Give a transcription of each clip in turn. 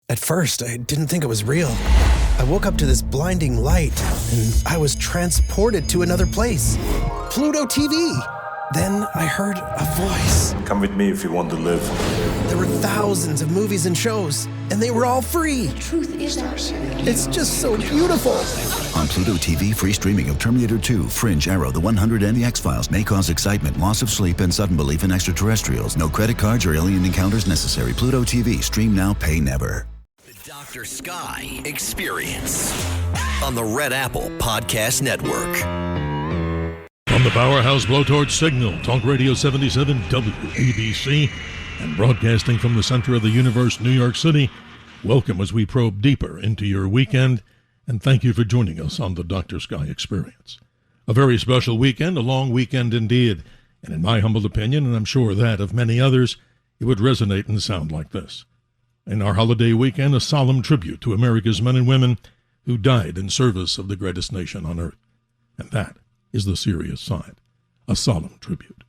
At first, I didn't think it was real. I woke up to this blinding light, and I was transported to another place. Pluto TV! Then I heard a voice. Come with me if you want to live. There were thousands of movies and shows, and they were all free. The truth is ours. It's just so beautiful. On Pluto TV, free streaming of Terminator 2, Fringe, Arrow, The 100, and The X-Files may cause excitement, loss of sleep, and sudden belief in extraterrestrials. No credit cards or alien encounters necessary. Pluto TV. Stream now, pay never. The Dr. Sky Experience on the Red Apple Podcast Network. From the powerhouse blowtorch signal, Talk Radio 77 WABC, and broadcasting from the center of the universe, New York City, welcome as we probe deeper into your weekend, and thank you for joining us on the Dr. Sky Experience. A very special weekend, a long weekend indeed, and in my humble opinion, and I'm sure that of many others, it would resonate and sound like this. In our holiday weekend, a solemn tribute to America's men and women who died in service of the greatest nation on earth. And that is the serious side, a solemn tribute.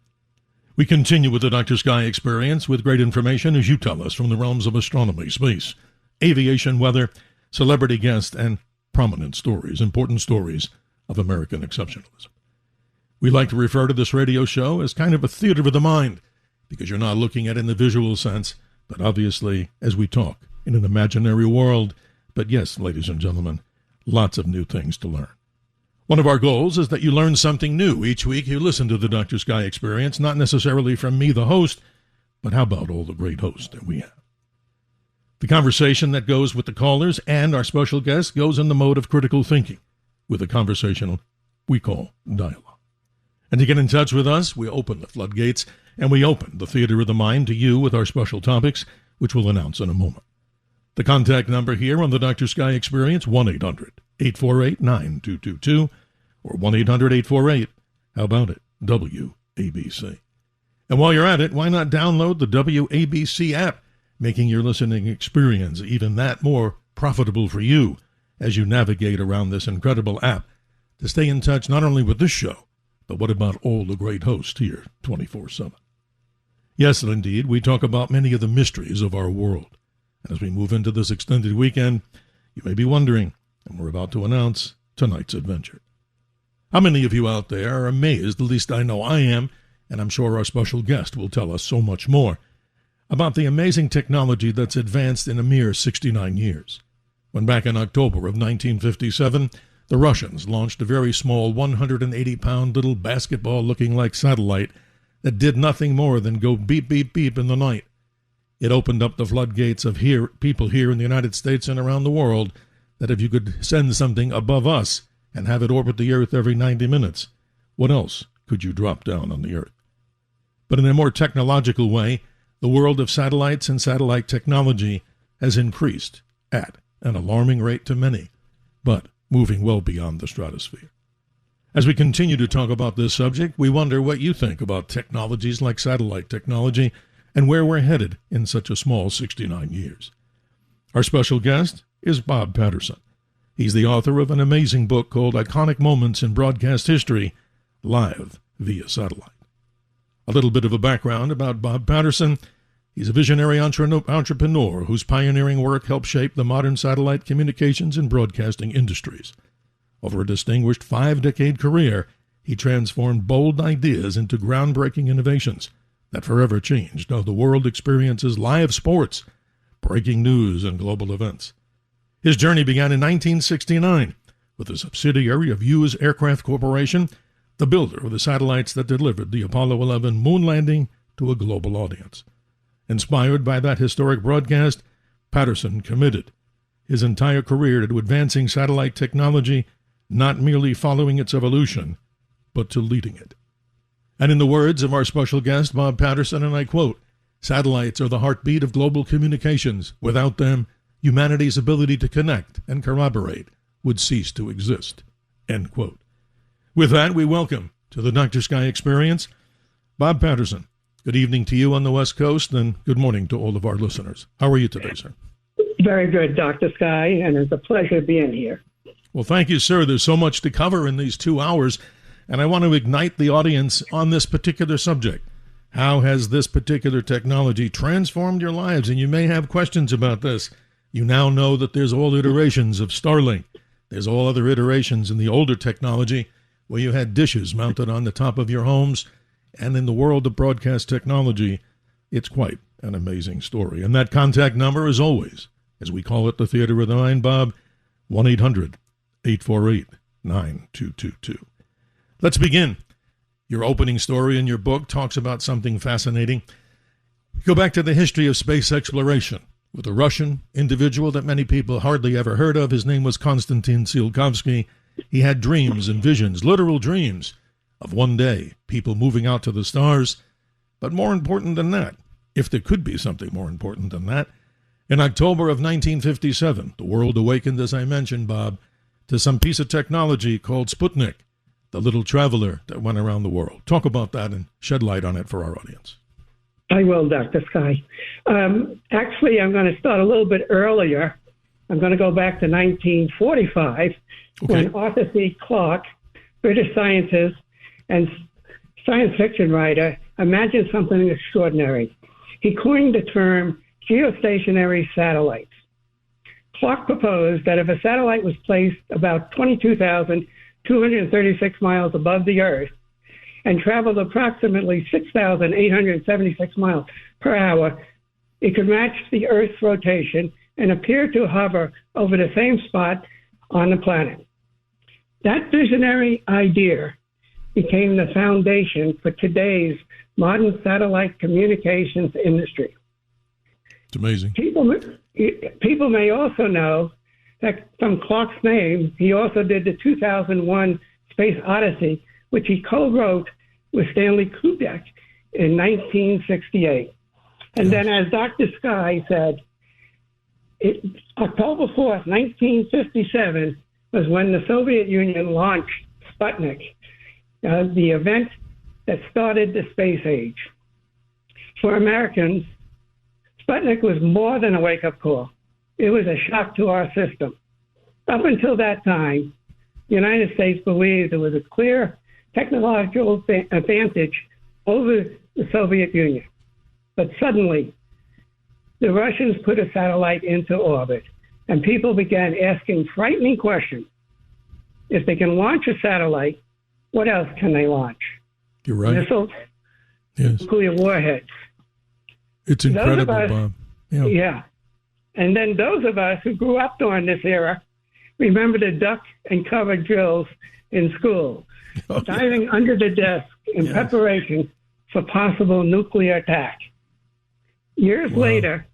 We continue with the Dr. Sky Experience with great information, as you tell us, from the realms of astronomy, space, aviation, weather, celebrity guests, and prominent stories, important stories of American exceptionalism. We like to refer to this radio show as kind of a theater of the mind, because you're not looking at it in the visual sense, but obviously as we talk in an imaginary world. But yes, ladies and gentlemen, lots of new things to learn. One of our goals is that you learn something new each week you listen to the Dr. Sky Experience, not necessarily from me, the host, but how about all the great hosts that we have? The conversation that goes with the callers and our special guests goes in the mode of critical thinking, with a conversation we call dialogue. And to get in touch with us, we open the floodgates, and we open the theater of the mind to you with our special topics, which we'll announce in a moment. The contact number here on the Dr. Sky Experience, 1-800-848-9222, or 1-800-848, how about it, WABC. And while you're at it, why not download the WABC app, making your listening experience even that more profitable for you as you navigate around this incredible app to stay in touch not only with this show, but what about all the great hosts here 24/7? Yes, indeed, we talk about many of the mysteries of our world. And as we move into this extended weekend, you may be wondering, and we're about to announce tonight's adventure. How many of you out there are amazed, at least I know I am, and I'm sure our special guest will tell us so much more, about the amazing technology that's advanced in a mere 69 years. When back in October of 1957, the Russians launched a very small 180-pound little basketball-looking like satellite that did nothing more than go beep, beep, beep in the night. It opened up the floodgates of people here in the United States and around the world that if you could send something above us and have it orbit the Earth every 90 minutes, what else could you drop down on the Earth? But in a more technological way, the world of satellites and satellite technology has increased at an alarming rate to many, but moving well beyond the stratosphere. As we continue to talk about this subject, we wonder what you think about technologies like satellite technology and where we're headed in such a small 69 years. Our special guest is Bob Patterson. He's the author of an amazing book called Iconic Moments in Broadcast History, Live via Satellite. A little bit of a background about Bob Patterson. He's a visionary entrepreneur whose pioneering work helped shape the modern satellite communications and broadcasting industries. Over a distinguished 5-decade career, he transformed bold ideas into groundbreaking innovations that forever changed how the world experiences live sports, breaking news, and global events. His journey began in 1969 with a subsidiary of Hughes Aircraft Corporation, the builder of the satellites that delivered the Apollo 11 moon landing to a global audience. Inspired by that historic broadcast, Patterson committed his entire career to advancing satellite technology, not merely following its evolution, but to leading it. And in the words of our special guest, Bob Patterson, and I quote, "Satellites are the heartbeat of global communications. Without them, humanity's ability to connect and corroborate would cease to exist." End quote. With that, we welcome to the Dr. Sky Experience, Bob Patterson. Good evening to you on the West Coast, and good morning to all of our listeners. How are you today, sir? Very good, Dr. Sky, and it's a pleasure being here. Well, thank you, sir. There's so much to cover in these 2 hours, and I want to ignite the audience on this particular subject. How has this particular technology transformed your lives? And you may have questions about this. You now know that there's all iterations of Starlink. There's all other iterations in the older technology where you had dishes mounted on the top of your homes. And in the world of broadcast technology, it's quite an amazing story. And that contact number is always, as we call it, the Theater of the Mind, Bob, 1-800-848-9222. Let's begin. Your opening story in your book talks about something fascinating. Go back to the history of space exploration with a Russian individual that many people hardly ever heard of. His name was Konstantin Tsiolkovsky. He had dreams and visions, literal dreams, of one day people moving out to the stars. But more important than that, if there could be something more important than that, in October of 1957, the world awakened, as I mentioned, Bob, to some piece of technology called Sputnik, the little traveler that went around the world. Talk about that and shed light on it for our audience. I will, Dr. Sky. Actually, I'm going to start a little bit earlier. I'm going to go back to 1945, when Arthur C. Clarke, British scientist and science fiction writer, imagined something extraordinary. He coined the term geostationary satellites. Clarke proposed that if a satellite was placed about 22,236 miles above the Earth and traveled approximately 6,876 miles per hour, it could match the Earth's rotation and appear to hover over the same spot on the planet. That visionary idea became the foundation for today's modern satellite communications industry. It's amazing. People may also know that from Clarke's name, he also did the 2001 Space Odyssey, which he co-wrote with Stanley Kubrick in 1968. And then, as Dr. Sky said, October 4th, 1957 was when the Soviet Union launched Sputnik, the event that started the space age. For Americans, Sputnik was more than a wake-up call. It was a shock to our system. Up until that time, the United States believed there was a clear technological advantage over the Soviet Union. But suddenly, the Russians put a satellite into orbit, and people began asking frightening questions. If they can launch a satellite, what else can they launch? You're right. Missiles, yes. Nuclear warheads. It's incredible, Bob. Yeah. And then those of us who grew up during this era remember the duck and cover drills in school, diving under the desk in preparation for possible nuclear attack. Years later,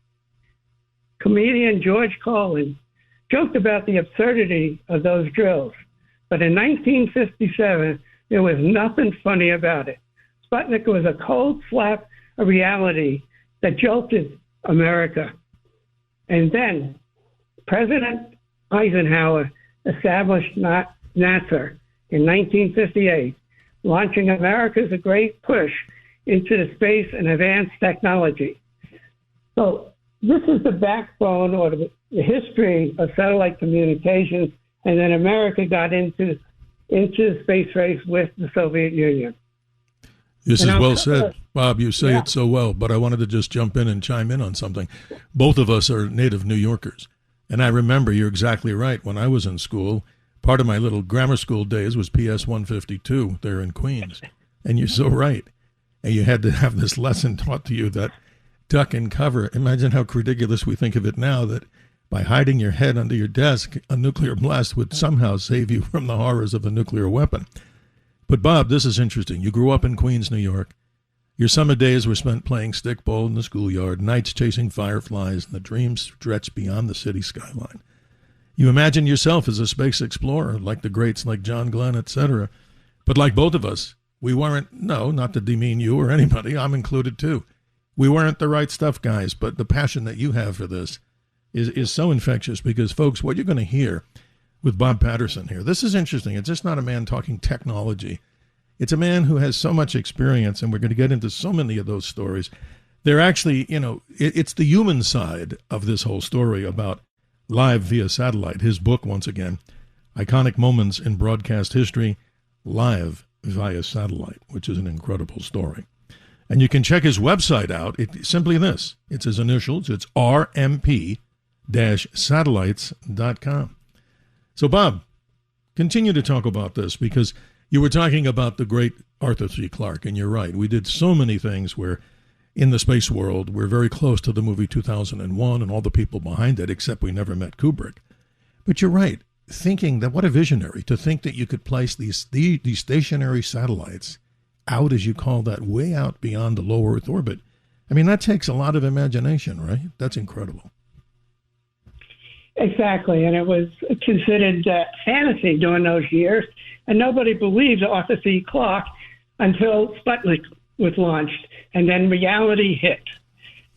comedian George Carlin joked about the absurdity of those drills. But in 1957, there was nothing funny about it. Sputnik was a cold slap of reality that jolted America. And then President Eisenhower established NASA in 1958, launching America's great push into the space and advanced technology. So this is the backbone or the history of satellite communications, and then America got into the space race with the Soviet Union. This is well said, Bob. You say it so well, but I wanted to just jump in and chime in on something. Both of us are native New Yorkers, and I remember, you're exactly right, when I was in school, part of my little grammar school days was PS 152 there in Queens, and you're so right. And you had to have this lesson taught to you that duck and cover. Imagine how ridiculous we think of it now, that by hiding your head under your desk, a nuclear blast would somehow save you from the horrors of a nuclear weapon. But Bob, this is interesting. You grew up in Queens, New York. Your summer days were spent playing stickball in the schoolyard, nights chasing fireflies, and the dreams stretched beyond the city skyline. You imagined yourself as a space explorer, like the greats like John Glenn, etc. But like both of us, we weren't, no, not to demean you or anybody, I'm included too. We weren't the right stuff guys, but the passion that you have for this is so infectious, because, folks, what you're going to hear with Bob Patterson here, this is interesting. It's just not a man talking technology. It's a man who has so much experience, and we're going to get into so many of those stories. They're actually, it's the human side of this whole story about live via satellite. His book, once again, Iconic Moments in Broadcast History, Live via Satellite, which is an incredible story. And you can check his website out. It's simply this. It's his initials. It's RMP, satellites.com. So, Bob, continue to talk about this, because you were talking about the great Arthur C. Clarke, and you're right. We did so many things where in the space world we're very close to the movie 2001 and all the people behind it, except we never met Kubrick. But you're right, thinking that what a visionary to think that you could place these stationary satellites out, as you call that, way out beyond the low Earth orbit. I mean, that takes a lot of imagination, right? That's incredible. Exactly, and it was considered fantasy during those years, and nobody believed Arthur C. Clarke until Sputnik was launched, and then reality hit.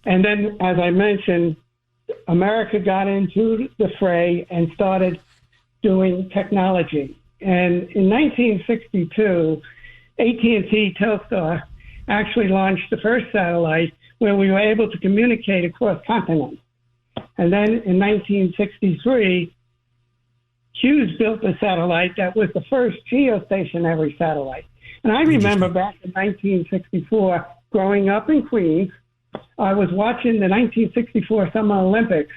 And then, as I mentioned, America got into the fray and started doing technology. And in 1962, AT&T Telstar actually launched the first satellite where we were able to communicate across continents. And then in 1963, Hughes built a satellite that was the first geostationary satellite. And I remember back in 1964, growing up in Queens, I was watching the 1964 Summer Olympics,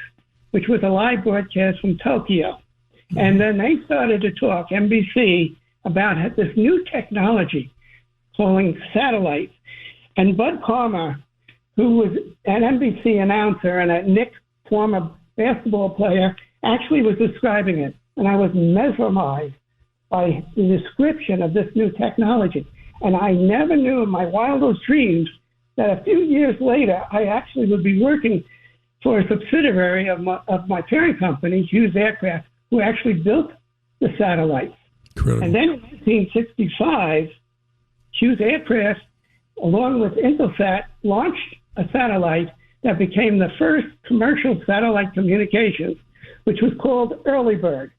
which was a live broadcast from Tokyo. And then they started to talk, NBC, about this new technology calling satellites. And Bud Palmer, who was an NBC announcer and a Knicks former basketball player, actually was describing it. And I was mesmerized by the description of this new technology. And I never knew in my wildest dreams that a few years later, I actually would be working for a subsidiary of my parent company, Hughes Aircraft, who actually built the satellites. Incredible. And then in 1965, Hughes Aircraft, along with Intelsat, launched a satellite that became the first commercial satellite communications, which was called Early Bird.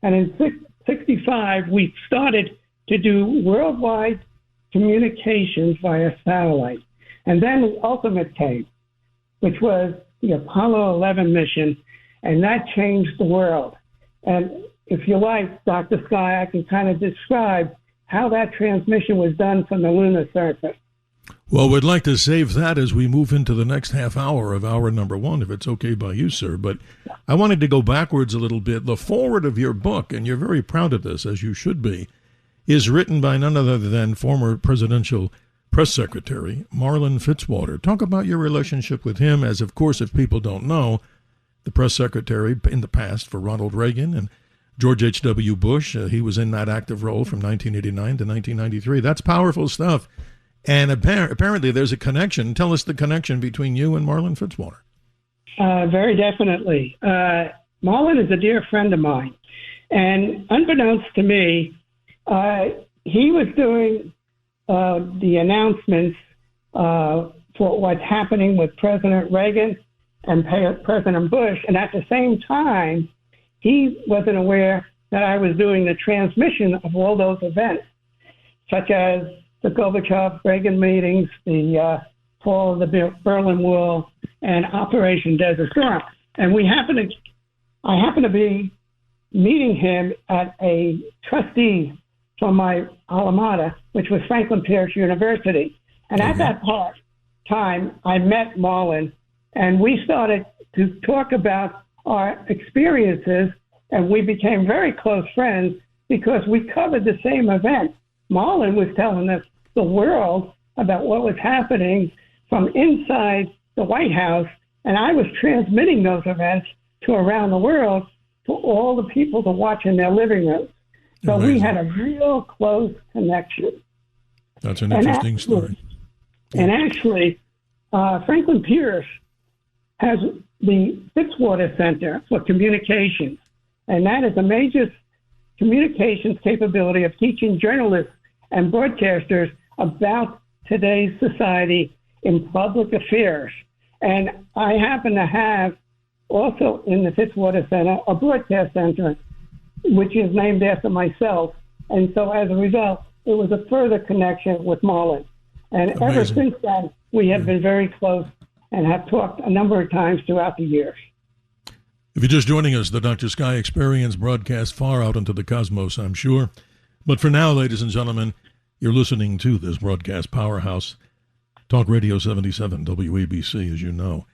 And in 1965, we started to do worldwide communications via satellite. And then the ultimate came, which was the Apollo 11 mission, and that changed the world. And if you like, Dr. Sky, I can kind of describe how that transmission was done from the lunar surface. Well, we'd like to save that as we move into the next half hour of hour number one, if it's okay by you, sir. But I wanted to go backwards a little bit. The foreword of your book, and you're very proud of this, as you should be, is written by none other than former presidential press secretary Marlin Fitzwater. Talk about your relationship with him, as, of course, if people don't know, the press secretary in the past for Ronald Reagan and George H.W. Bush. He was in that active role from 1989 to 1993. That's powerful stuff. And apparently there's a connection. Tell us the connection between you and Marlin Fitzwater. Very definitely. Marlin is a dear friend of mine. And unbeknownst to me, he was doing the announcements for what's happening with President Reagan and President Bush. And at the same time, he wasn't aware that I was doing the transmission of all those events, such as the Gorbachev-Reagan meetings, the fall of the Berlin Wall, and Operation Desert Storm. And I happened to be meeting him at a trustee from my alma mater, which was Franklin Pierce University. And at that time, I met Marlin, and we started to talk about our experiences, and we became very close friends because we covered the same event. Marlin was telling us the world about what was happening from inside the White House, and I was transmitting those events to around the world to all the people to watch in their living rooms. So we had a real close connection. That's an interesting story. And actually, Franklin Pierce has the Fitzwater Center for Communications, and that is a major communications capability of teaching journalists and broadcasters about today's society in public affairs. And I happen to have also in the Fitzwater Center a broadcast center, which is named after myself. And so as a result, it was a further connection with Marlin. And Amazing. Ever since then, we have been very close and have talked a number of times throughout the years. If you're just joining us, the Dr. Sky Experience broadcasts far out into the cosmos, I'm sure. But for now, ladies and gentlemen, you're listening to this broadcast powerhouse, Talk Radio 77, WABC, as you know.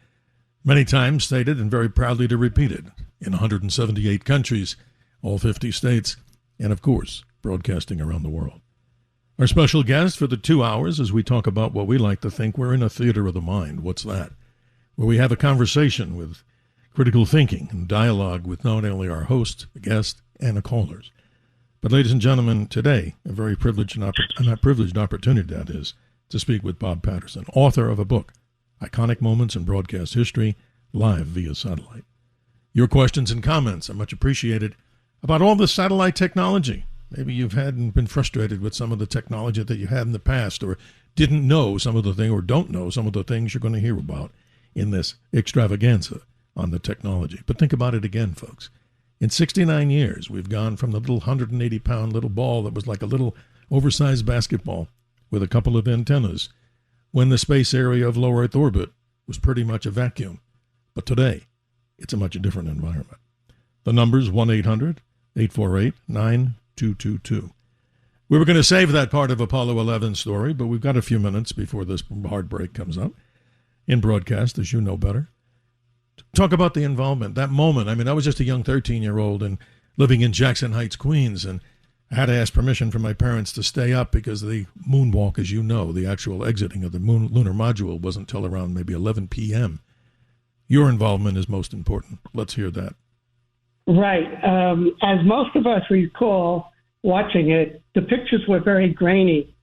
Many times stated and very proudly to repeat it in 178 countries, all 50 states, and of course, broadcasting around the world. Our special guest for the 2 hours as we talk about what we like to think we're in a theater of the mind. What's that? Where we have a conversation with critical thinking and dialogue with not only our host, the guest, and the callers. But ladies and gentlemen, today, a very privileged opportunity that is, to speak with Bob Patterson, author of a book, Iconic Moments in Broadcast History, live via satellite. Your questions and comments are much appreciated about all the satellite technology. Maybe you've had and been frustrated with some of the technology that you had in the past, or didn't know some of the things, or don't know some of the things you're going to hear about in this extravaganza on the technology. But think about it again, folks. In 69 years, we've gone from the little 180-pound little ball that was like a little oversized basketball with a couple of antennas when the space area of low Earth orbit was pretty much a vacuum. But today, it's a much different environment. The number's 1-800-848-9222. We were going to save that part of Apollo 11 story, but we've got a few minutes before this hard break comes up in broadcast, as you know better. Talk about the involvement, that moment. I mean, I was just a young 13-year-old and living in Jackson Heights, Queens, and I had to ask permission from my parents to stay up because the moonwalk, as you know, the actual exiting of the lunar module wasn't till around maybe 11 p.m. Your involvement is most important. Let's hear that. Right. As most of us recall watching it, the pictures were very grainy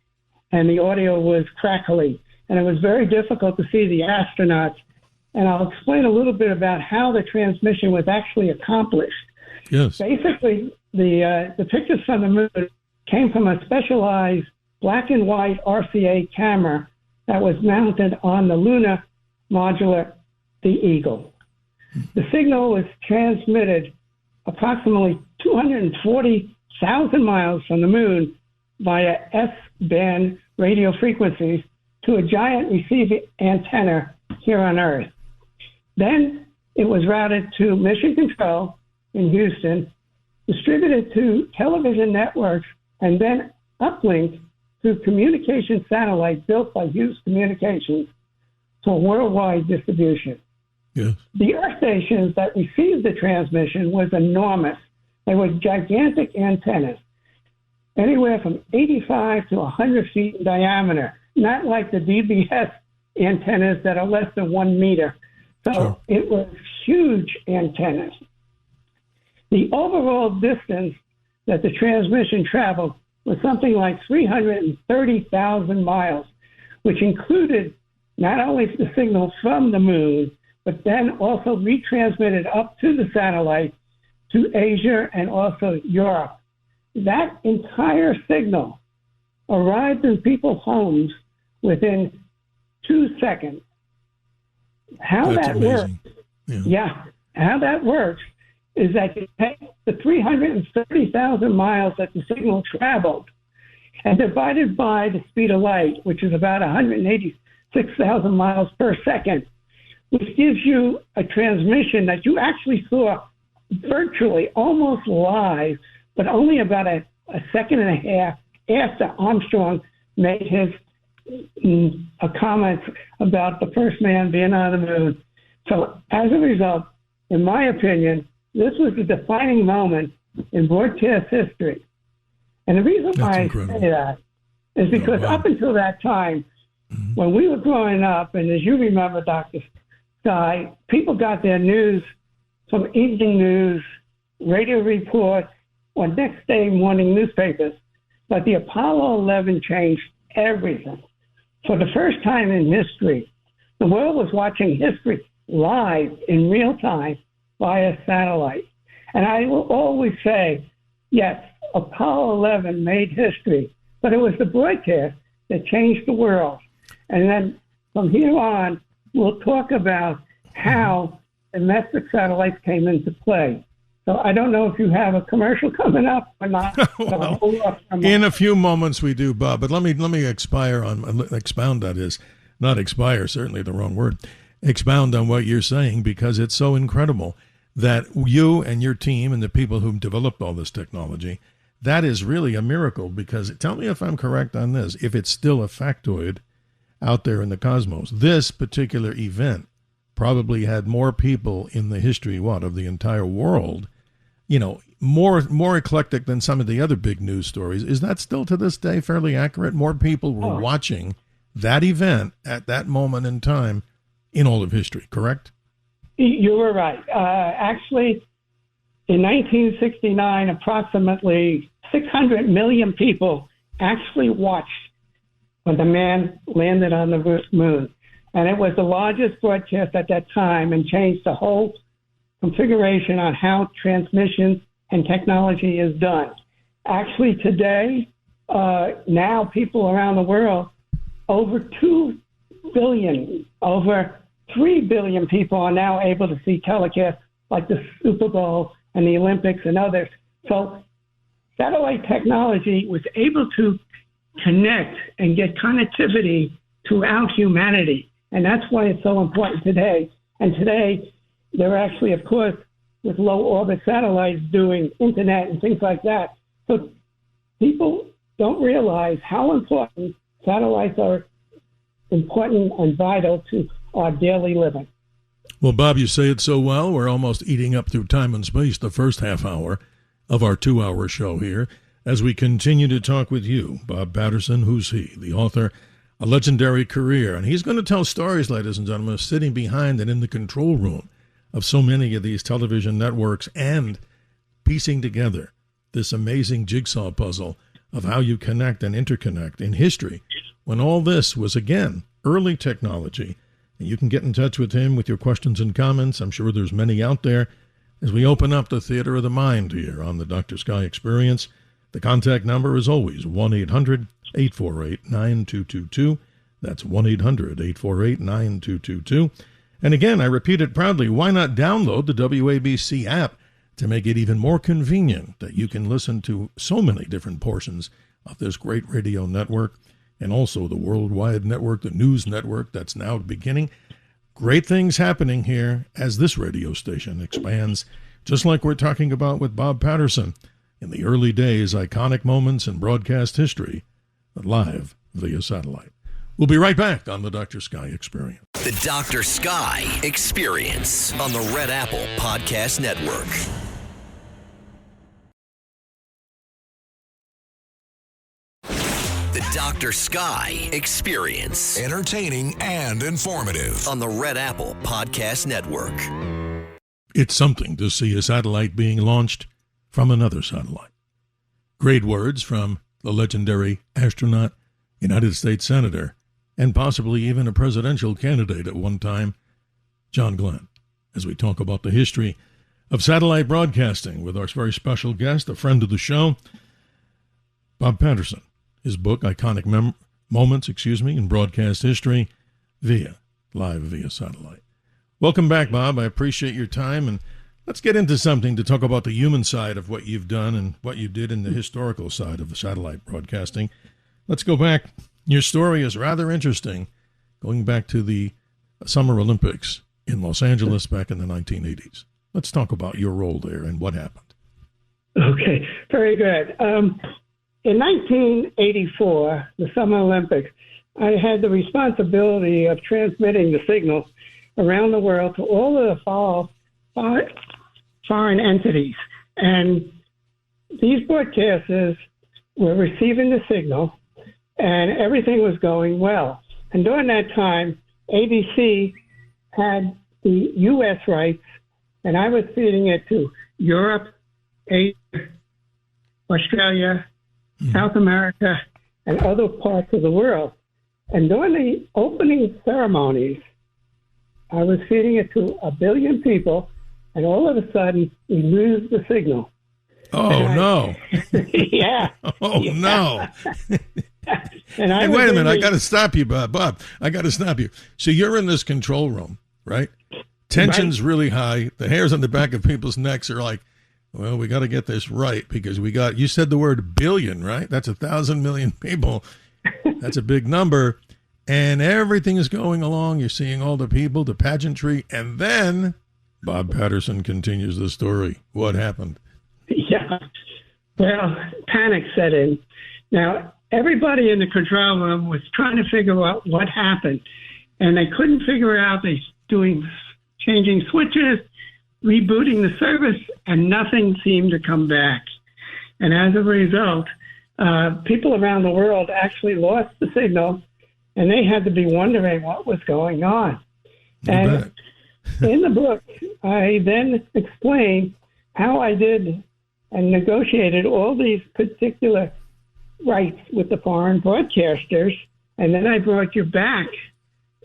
and the audio was crackly, and it was very difficult to see the astronauts. And I'll explain a little bit about how the transmission was actually accomplished. Yes. Basically, the pictures from the moon came from a specialized black and white RCA camera that was mounted on the lunar modular, the Eagle. The signal was transmitted approximately 240,000 miles from the moon via S-band radio frequencies to a giant receiving antenna here on Earth. Then it was routed to Mission Control in Houston, distributed to television networks, and then uplinked to communication satellite built by Hughes Communications for worldwide distribution. Yes. The Earth stations that received the transmission was enormous. They were gigantic antennas, anywhere from 85 to 100 feet in diameter, not like the DBS antennas that are less than 1 meter. So sure. It was huge antennas. The overall distance that the transmission traveled was something like 330,000 miles, which included not only the signal from the moon, but then also retransmitted up to the satellite to Asia and also Europe. That entire signal arrived in people's homes within 2 seconds. How That's that amazing. works, how that works is that you take the 330,000 miles that the signal traveled and divided by the speed of light, which is about 186,000 miles per second, which gives you a transmission that you actually saw virtually almost live, but only about a second and a half after Armstrong made his comments about the first man being on the moon. So as a result, in my opinion, this was the defining moment in broadcast history. And the reason why I say that is because up until that time, when we were growing up, and as you remember, Dr. Sky, people got their news from evening news, radio reports, or next day morning newspapers. But the Apollo 11 changed everything. For the first time in history, the world was watching history live in real time via satellite. And I will always say, yes, Apollo 11 made history, but it was the broadcast that changed the world. And then from here on, we'll talk about how domestic satellites came into play. So I don't know if you have a commercial coming up or not. Well, in a few moments we do, Bob. But let me expound. That is not expire. Certainly the wrong word. Expound on what you're saying, because it's so incredible that you and your team and the people who developed all this technology, that is really a miracle. Because tell me if I'm correct on this. If it's still a factoid out there in the cosmos, this particular event probably had more people in the history, of the entire world, more eclectic than some of the other big news stories. Is that still to this day fairly accurate? More people were watching that event at that moment in time in all of history, correct? You were right. Actually, in 1969, approximately 600 million people actually watched when the man landed on the moon. And it was the largest broadcast at that time and changed the whole configuration on how transmission and technology is done. Actually, today, now people around the world, over 2 billion, over 3 billion people are now able to see telecasts like the Super Bowl and the Olympics and others. So satellite technology was able to connect and get connectivity throughout humanity. And that's why it's so important today. And today, they're actually, of course, with low orbit satellites doing internet and things like that. So people don't realize how important satellites are important and vital to our daily living. Well, Bob, you say it so well. We're almost eating up through time and space the first half hour of our 2-hour show here as we continue to talk with you, Bob Patterson. Who's he? The author, a legendary career. And he's going to tell stories, ladies and gentlemen, sitting behind and in the control room of so many of these television networks and piecing together this amazing jigsaw puzzle of how you connect and interconnect in history when all this was, again, early technology. And you can get in touch with him with your questions and comments. I'm sure there's many out there as we open up the theater of the mind here on the Dr. Sky Experience. The contact number is always 1-800-848-9222. That's 1-800-848-9222. And again, I repeat it proudly, why not download the WABC app to make it even more convenient that you can listen to so many different portions of this great radio network and also the worldwide network, the news network that's now beginning. Great things happening here as this radio station expands, just like we're talking about with Bob Patterson in the early days, iconic moments in broadcast history, live via satellite. We'll be right back on the Dr. Sky Experience. The Dr. Sky Experience on the Red Apple Podcast Network. The Dr. Sky Experience. Entertaining and informative. On the Red Apple Podcast Network. It's something to see a satellite being launched from another satellite. Great words from the legendary astronaut, United States Senator, and possibly even a presidential candidate at one time, John Glenn, as we talk about the history of satellite broadcasting with our very special guest, a friend of the show, Bob Patterson. His book, Iconic Moments, in broadcast history, live via satellite. Welcome back, Bob. I appreciate your time, and let's get into something to talk about the human side of what you've done and what you did in the historical side of the satellite broadcasting. Let's go back. Your story is rather interesting, going back to the Summer Olympics in Los Angeles back in the 1980s. Let's talk about your role there and what happened. Okay, very good. In 1984, the Summer Olympics, I had the responsibility of transmitting the signal around the world to all of the foreign entities. And these broadcasters were receiving the signal, and everything was going well. And during that time, ABC had the U.S. rights, and I was feeding it to Europe, Asia, Australia, South America, and other parts of the world. And during the opening ceremonies, I was feeding it to 1 billion people, and all of a sudden, we lose the signal. Oh, no. Yeah. Oh, yeah. No. And hey, wait a minute. I got to stop you, Bob. I got to stop you. So you're in this control room, right? Tension's really high. The hairs on the back of people's necks are like, well, we got to get this right because you said the word billion, right? That's 1,000 million people. That's a big number. And everything is going along. You're seeing all the people, the pageantry. And then Bob Patterson continues the story. What happened? Yeah. Well, panic set in. Now, everybody in the control room was trying to figure out what happened. And they couldn't figure out. They doing changing switches, rebooting the service, and nothing seemed to come back. And as a result, people around the world actually lost the signal, and they had to be wondering what was going on. And in the book, I then explained how I did and negotiated all these particular rights with the foreign broadcasters, and then I brought you back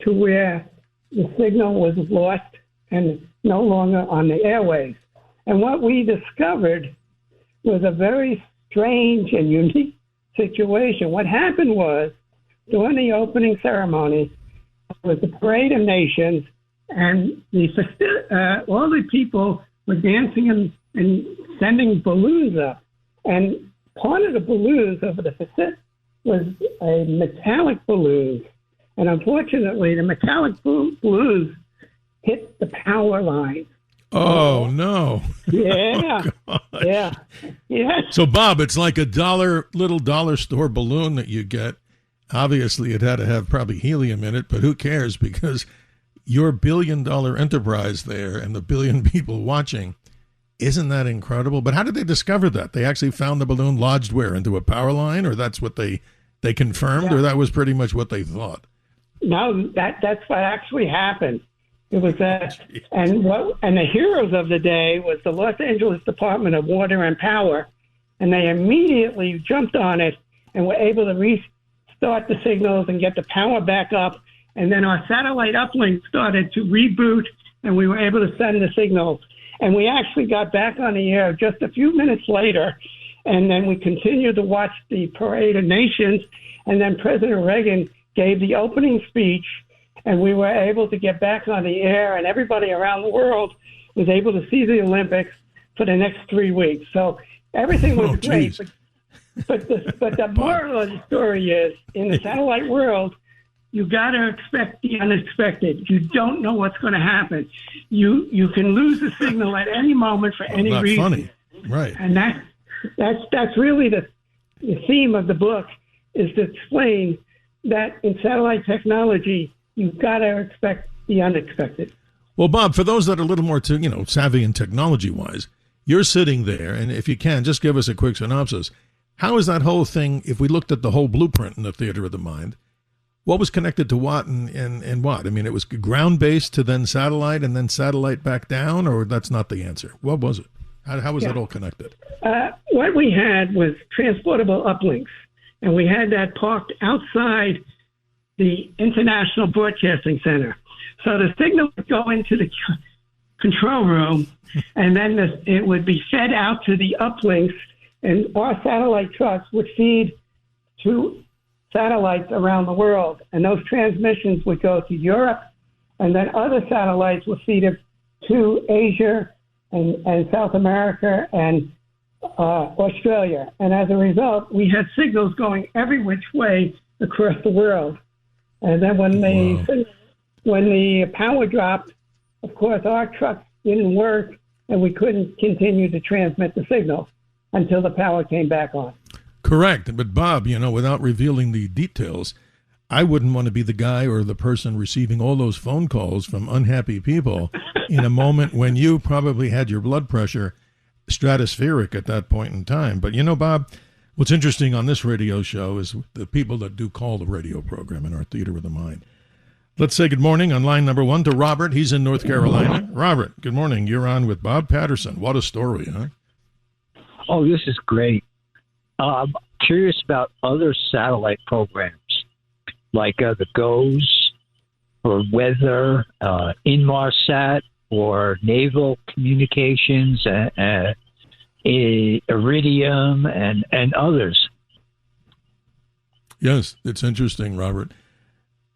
to where the signal was lost and no longer on the airwaves. And what we discovered was a very strange and unique situation. What happened was, during the opening ceremony, was the Parade of Nations, and all the people were dancing and sending balloons up. And part of the balloons over the facade was a metallic balloon. And unfortunately, the metallic balloons hit the power line. Oh, no. Yeah. Oh, yeah. So, Bob, it's like a little dollar store balloon that you get. Obviously, it had to have probably helium in it, but who cares? Because your $1 billion enterprise there and the billion people watching, isn't that incredible? But how did they discover that? They actually found the balloon lodged where? Into a power line? Or that's what they confirmed? Yeah. Or that was pretty much what they thought? No, that's what actually happened. It was that, and the heroes of the day was the Los Angeles Department of Water and Power, and they immediately jumped on it and were able to restart the signals and get the power back up. And then our satellite uplink started to reboot, and we were able to send the signals. And we actually got back on the air just a few minutes later, and then we continued to watch the Parade of Nations, and then President Reagan gave the opening speech, and we were able to get back on the air, and everybody around the world was able to see the Olympics for the next 3 weeks. So everything was great. But the moral of the story is, in the satellite world, you got to expect the unexpected. You don't know what's going to happen. You can lose the signal at any moment for any reason. Funny, right? And that's really the theme of the book, is to explain that in satellite technology, you've got to expect the unexpected. Well, Bob, for those that are a little more savvy in technology-wise, you're sitting there, and if you can, just give us a quick synopsis. How is that whole thing, if we looked at the whole blueprint in the theater of the mind, what was connected to what and what? I mean, it was ground-based to then satellite and then satellite back down, or that's not the answer? What was it? How was that all connected? What we had was transportable uplinks, and we had that parked outside the International Broadcasting Center. So the signal would go into the control room, and then it would be fed out to the uplinks, and our satellite trucks would feed to satellites around the world. And those transmissions would go to Europe, and then other satellites would feed it to Asia and South America and Australia. And as a result, we had signals going every which way across the world. And then when the power dropped, of course, our trucks didn't work, and we couldn't continue to transmit the signal until the power came back on. Correct. But, Bob, without revealing the details, I wouldn't want to be the guy or the person receiving all those phone calls from unhappy people in a moment when you probably had your blood pressure stratospheric at that point in time. But, Bob, what's interesting on this radio show is the people that do call the radio program in our theater of the mind. Let's say good morning on line number 1 to Robert. He's in North Carolina. Robert, good morning. You're on with Bob Patterson. What a story, huh? Oh, this is great. I'm curious about other satellite programs like the GOES or weather, Inmarsat or naval communications, Iridium, and others. Yes, it's interesting, Robert.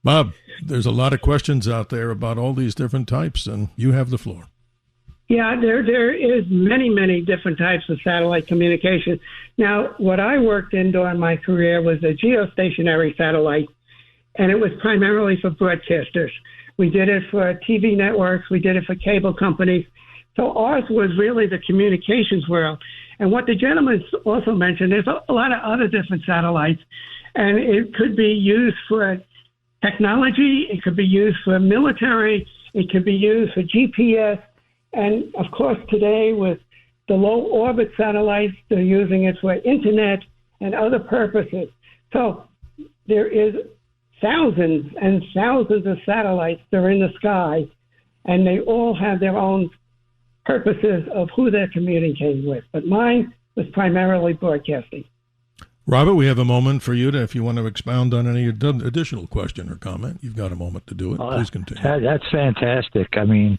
Bob, there's a lot of questions out there about all these different types, and you have the floor. Yeah, there is many different types of satellite communication. Now, what I worked in during my career was a geostationary satellite, and it was primarily for broadcasters. We did it for TV networks. We did it for cable companies. So ours was really the communications world. And what the gentleman also mentioned, there's a lot of other different satellites, and it could be used for technology. It could be used for military. It can be used for GPS. And, of course, today with the low-orbit satellites, they're using it for internet and other purposes. So there is thousands and thousands of satellites that are in the sky, and they all have their own purposes of who they're communicating with. But mine was primarily broadcasting. Robert, we have a moment for you if you want to expound on any additional question or comment. You've got a moment to do it. Please continue. That's fantastic. I mean,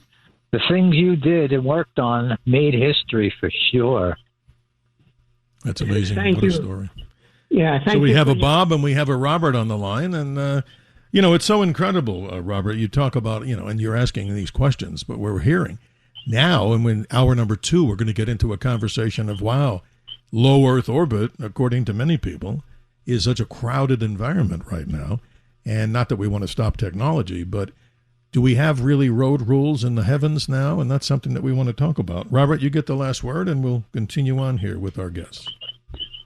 the things you did and worked on made history for sure. That's amazing. Thank what you. A story. Yeah, thank so we you have a Bob and we have a Robert on the line. And, it's so incredible, Robert. You talk about, and you're asking these questions, but we're hearing now, and when hour number 2, we're going to get into a conversation of, wow, low Earth orbit, according to many people, is such a crowded environment right now. And not that we want to stop technology, but do we have really road rules in the heavens now? And that's something that we want to talk about. Robert, you get the last word, and we'll continue on here with our guests.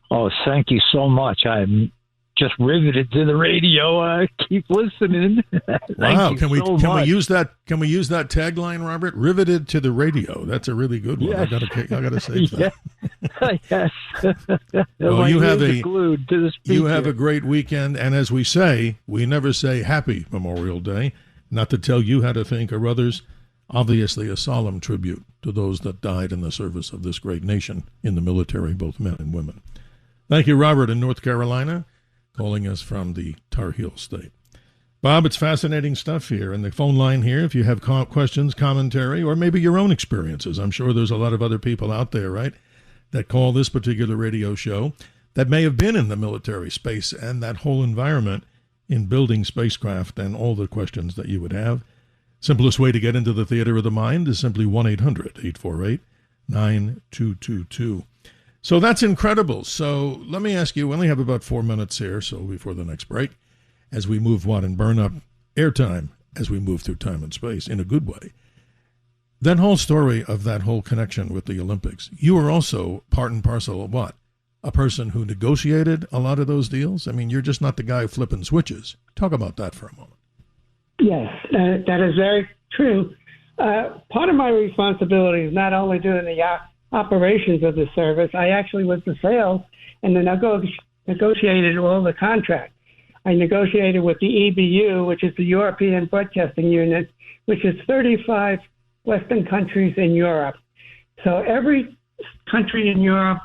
Oh, thank you so much. I'm just riveted to the radio. Keep listening. Wow, can we use that? Can we use that tagline, Robert? Riveted to the radio. That's a really good one. Yes. I gotta save that. Yes. Well, you have a speaker. great weekend, and as we say, we never say Happy Memorial Day, not to tell you how to think or others. Obviously, a solemn tribute to those that died in the service of this great nation in the military, both men and women. Thank you, Robert, in North Carolina, calling us from the Tar Heel State. Bob, it's fascinating stuff here. And the phone line here, if you have questions, commentary, or maybe your own experiences. I'm sure there's a lot of other people out there, right, that call this particular radio show that may have been in the military space and that whole environment in building spacecraft and all the questions that you would have. Simplest way to get into the theater of the mind is simply 1-800-848-9222. So that's incredible. So let me ask you, we only have about 4 minutes here, so before the next break, as we move and burn up airtime as we move through time and space in a good way. That whole story of that whole connection with the Olympics, you were also part and parcel of what? A person who negotiated a lot of those deals? I mean, you're just not the guy flipping switches. Talk about that for a moment. Yes, that is very true. Part of my responsibility is not only doing the operations of the service. I actually was the sales and then negotiated all the contracts. I negotiated with the EBU, which is the European Broadcasting Union, which is 35 Western countries in Europe. So every country in Europe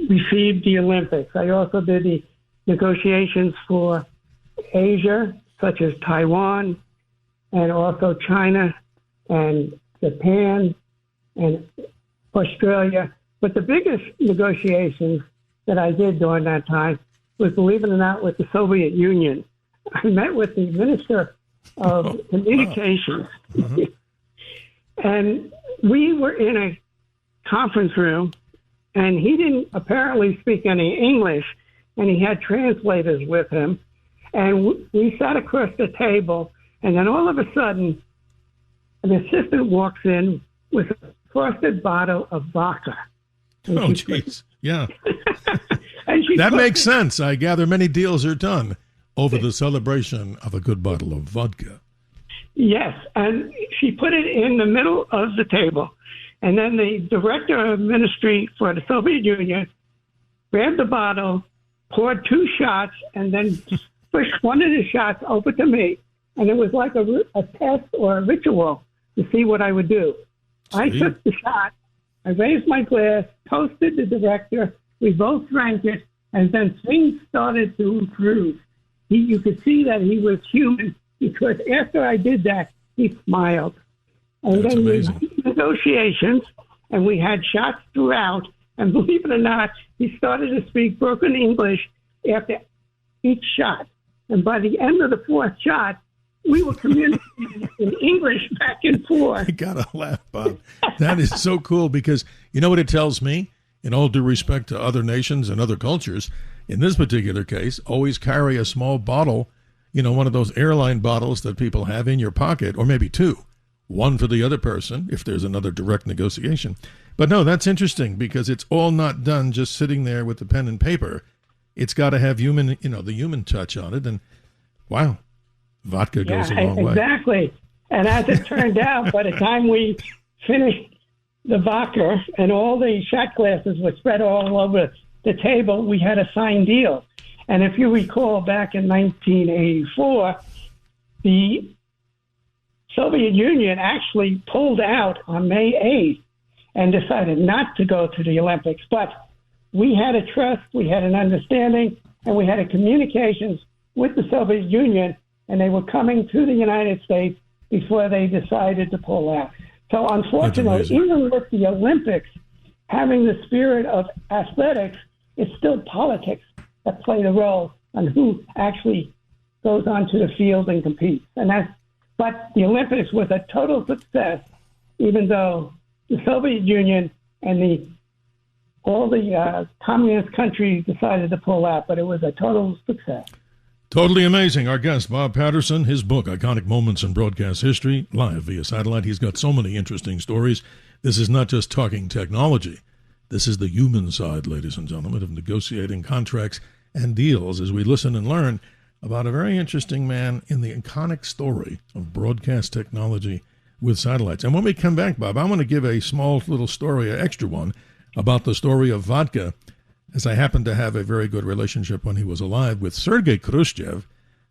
received the Olympics. I also did the negotiations for Asia, such as Taiwan, and also China and Japan and Australia. But the biggest negotiations that I did during that time was, believe it or not, with the Soviet Union. I met with the Minister of Communications, and we were in a conference room, and he didn't apparently speak any English, and he had translators with him. And we sat across the table, and then all of a sudden, an assistant walks in with a frosted bottle of vodka. Oh, jeez. Yeah. And that makes sense. I gather many deals are done over the celebration of a good bottle of vodka. Yes, and she put it in the middle of the table. And then the director of ministry for the Soviet Union grabbed the bottle, poured 2 shots, and then pushed one of the shots over to me. And it was like a test or a ritual to see what I would do. I took the shot, I raised my glass, toasted the director, we both drank it, and then things started to improve. You could see that he was human, because after I did that, he smiled. And That's then amazing. we had negotiations, and we had shots throughout, and believe it or not, he started to speak broken English after each shot. And by the end of the 4th shot, we were communicating in English back and forth. I gotta laugh, Bob. That is so cool, because you know what it tells me? In all due respect to other nations and other cultures, in this particular case, always carry a small bottle, one of those airline bottles that people have in your pocket, or maybe 2. One for the other person, if there's another direct negotiation. But no, that's interesting, because it's all not done just sitting there with the pen and paper. It's got to have the human touch on it. And wow, vodka goes a long way. Exactly. And as it turned out, by the time we finished the vodka and all the shot glasses were spread all over the table, we had a signed deal. And if you recall, back in 1984, the Soviet Union actually pulled out on May 8th and decided not to go to the Olympics. But we had a trust, we had an understanding, and we had a communications with the Soviet Union, and they were coming to the United States before they decided to pull out. So unfortunately, even with the Olympics having the spirit of athletics, it's still politics that played a role on who actually goes onto the field and competes. But the Olympics was a total success, even though the Soviet Union and all the communist countries decided to pull out, but it was a total success. Totally amazing. Our guest, Bob Patterson, his book, Iconic Moments in Broadcast History, live via satellite. He's got so many interesting stories. This is not just talking technology. This is the human side, ladies and gentlemen, of negotiating contracts and deals as we listen and learn about a very interesting man in the iconic story of broadcast technology with satellites. And when we come back, Bob, I want to give a small little story, an extra one, about the story of vodka, as I happen to have a very good relationship when he was alive with Sergei Khrushchev,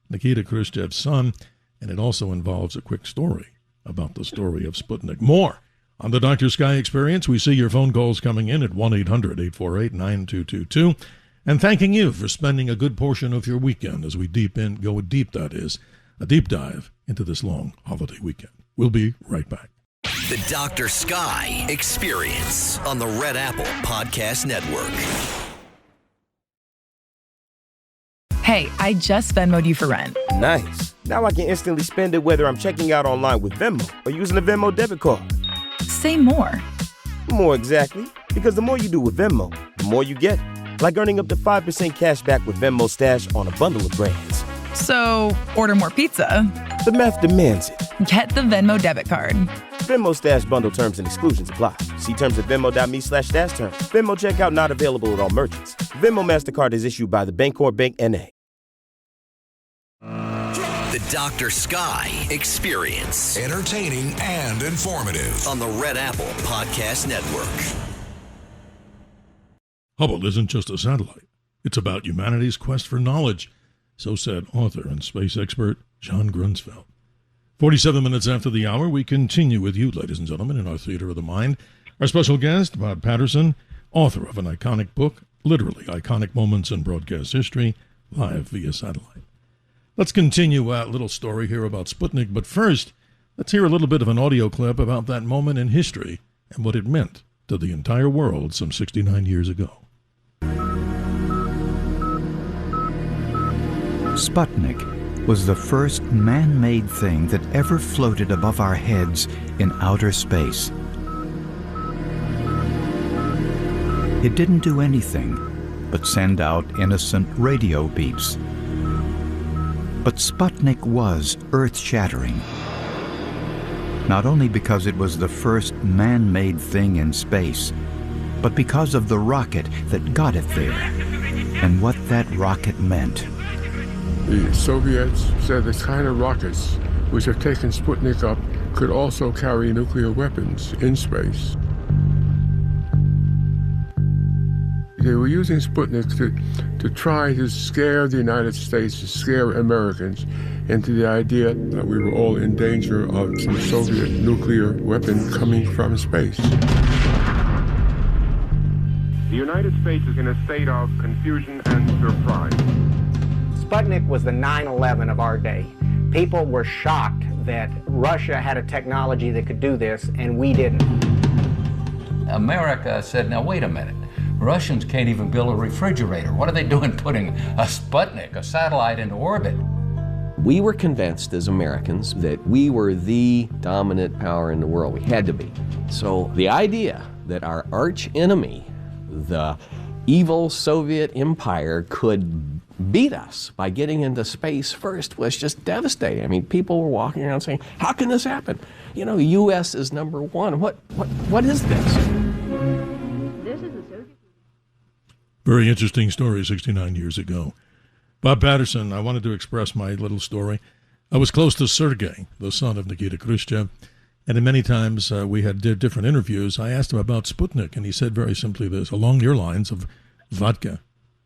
Nikita Khrushchev's son, and it also involves a quick story about the story of Sputnik. More on the Dr. Sky Experience. We see your phone calls coming in at 1-800-848-9222. And thanking you for spending a good portion of your weekend as we go deep, that is, a deep dive into this long holiday weekend. We'll be right back. The Dr. Sky Experience on the Red Apple Podcast Network. Hey, I just Venmo'd you for rent. Nice. Now I can instantly spend it whether I'm checking out online with Venmo or using a Venmo debit card. Say more. More exactly. Because the more you do with Venmo, the more you get. Like earning up to 5% cash back with Venmo Stash on a bundle of brands. So, order more pizza. The math demands it. Get the Venmo debit card. Venmo Stash bundle terms and exclusions apply. See terms at venmo.me/stash terms. Venmo checkout not available at all merchants. Venmo MasterCard is issued by the Bancorp Bank N.A. The Dr. Sky Experience. Entertaining and informative. On the Red Apple Podcast Network. Hubble isn't just a satellite. It's about humanity's quest for knowledge. So said author and space expert John Grunsfeld. 47 minutes after the hour, we continue with you, ladies and gentlemen, in our Theater of the Mind. Our special guest, Bob Patterson, author of an iconic book, literally Iconic Moments in Broadcast History, live via satellite. Let's continue a little story here about Sputnik, but first, let's hear a little bit of an audio clip about that moment in history and what it meant to the entire world some 69 years ago. Sputnik was the first man-made thing that ever floated above our heads in outer space. It didn't do anything but send out innocent radio beeps. But Sputnik was earth-shattering. Not only because it was the first man-made thing in space, but because of the rocket that got it there and what that rocket meant. The Soviets said the kind of rockets which have taken Sputnik up could also carry nuclear weapons in space. They were using Sputnik to try to scare the United States, to scare Americans into the idea that we were all in danger of some Soviet nuclear weapon coming from space. The United States is in a state of confusion and surprise. Sputnik was the 9/11 of our day. People were shocked that Russia had a technology that could do this, and we didn't. America said, now wait a minute. Russians can't even build a refrigerator. What are they doing putting a Sputnik, a satellite, into orbit? We were convinced as Americans that we were the dominant power in the world. We had to be. So the idea that our arch enemy, the evil Soviet Empire, could beat us by getting into space first was just devastating. I mean, people were walking around saying, how can this happen? You know, U.S. is number one. What is this? Very interesting story 69 years ago. Bob Patterson, I wanted to express my little story I was close to Sergei, the son of Nikita Khrushchev, and many times we had different interviews. I asked him about Sputnik, and he said very simply this, along your lines of vodka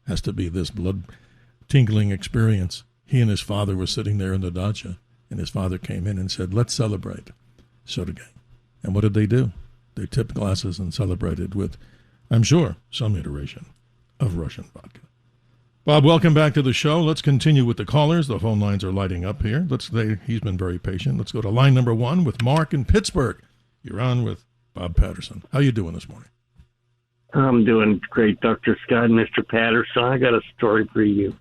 has to be this blood-tingling experience. He and his father were sitting there in the dacha, and his father came in and said, let's celebrate Sergei. And what did they do? They tipped glasses and celebrated with, I'm sure, some iteration of Russian vodka. Bob, welcome back to the show. Let's continue with the callers. The phone lines are lighting up here. He's been very patient. Let's go to line number 1 with Mark in Pittsburgh. You're on with Bob Patterson. How you doing this morning? I'm doing great, Dr. Scott and Mr. Patterson. I got a story for you.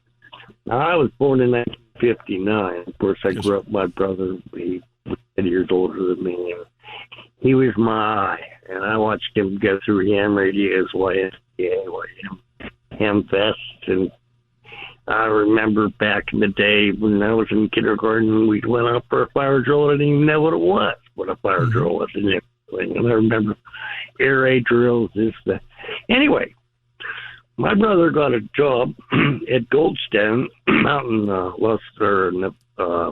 Now, I was born in 1959. Of course, I grew up with my brother. He was 10 years older than me. He was my eye, and I watched him go through ham radios, ham fests, and I remember back in the day when I was in kindergarten, we went out for a fire drill. I didn't even know what a fire drill was. And I remember air raid drills, this, that. Anyway, my brother got a job at Goldstone out in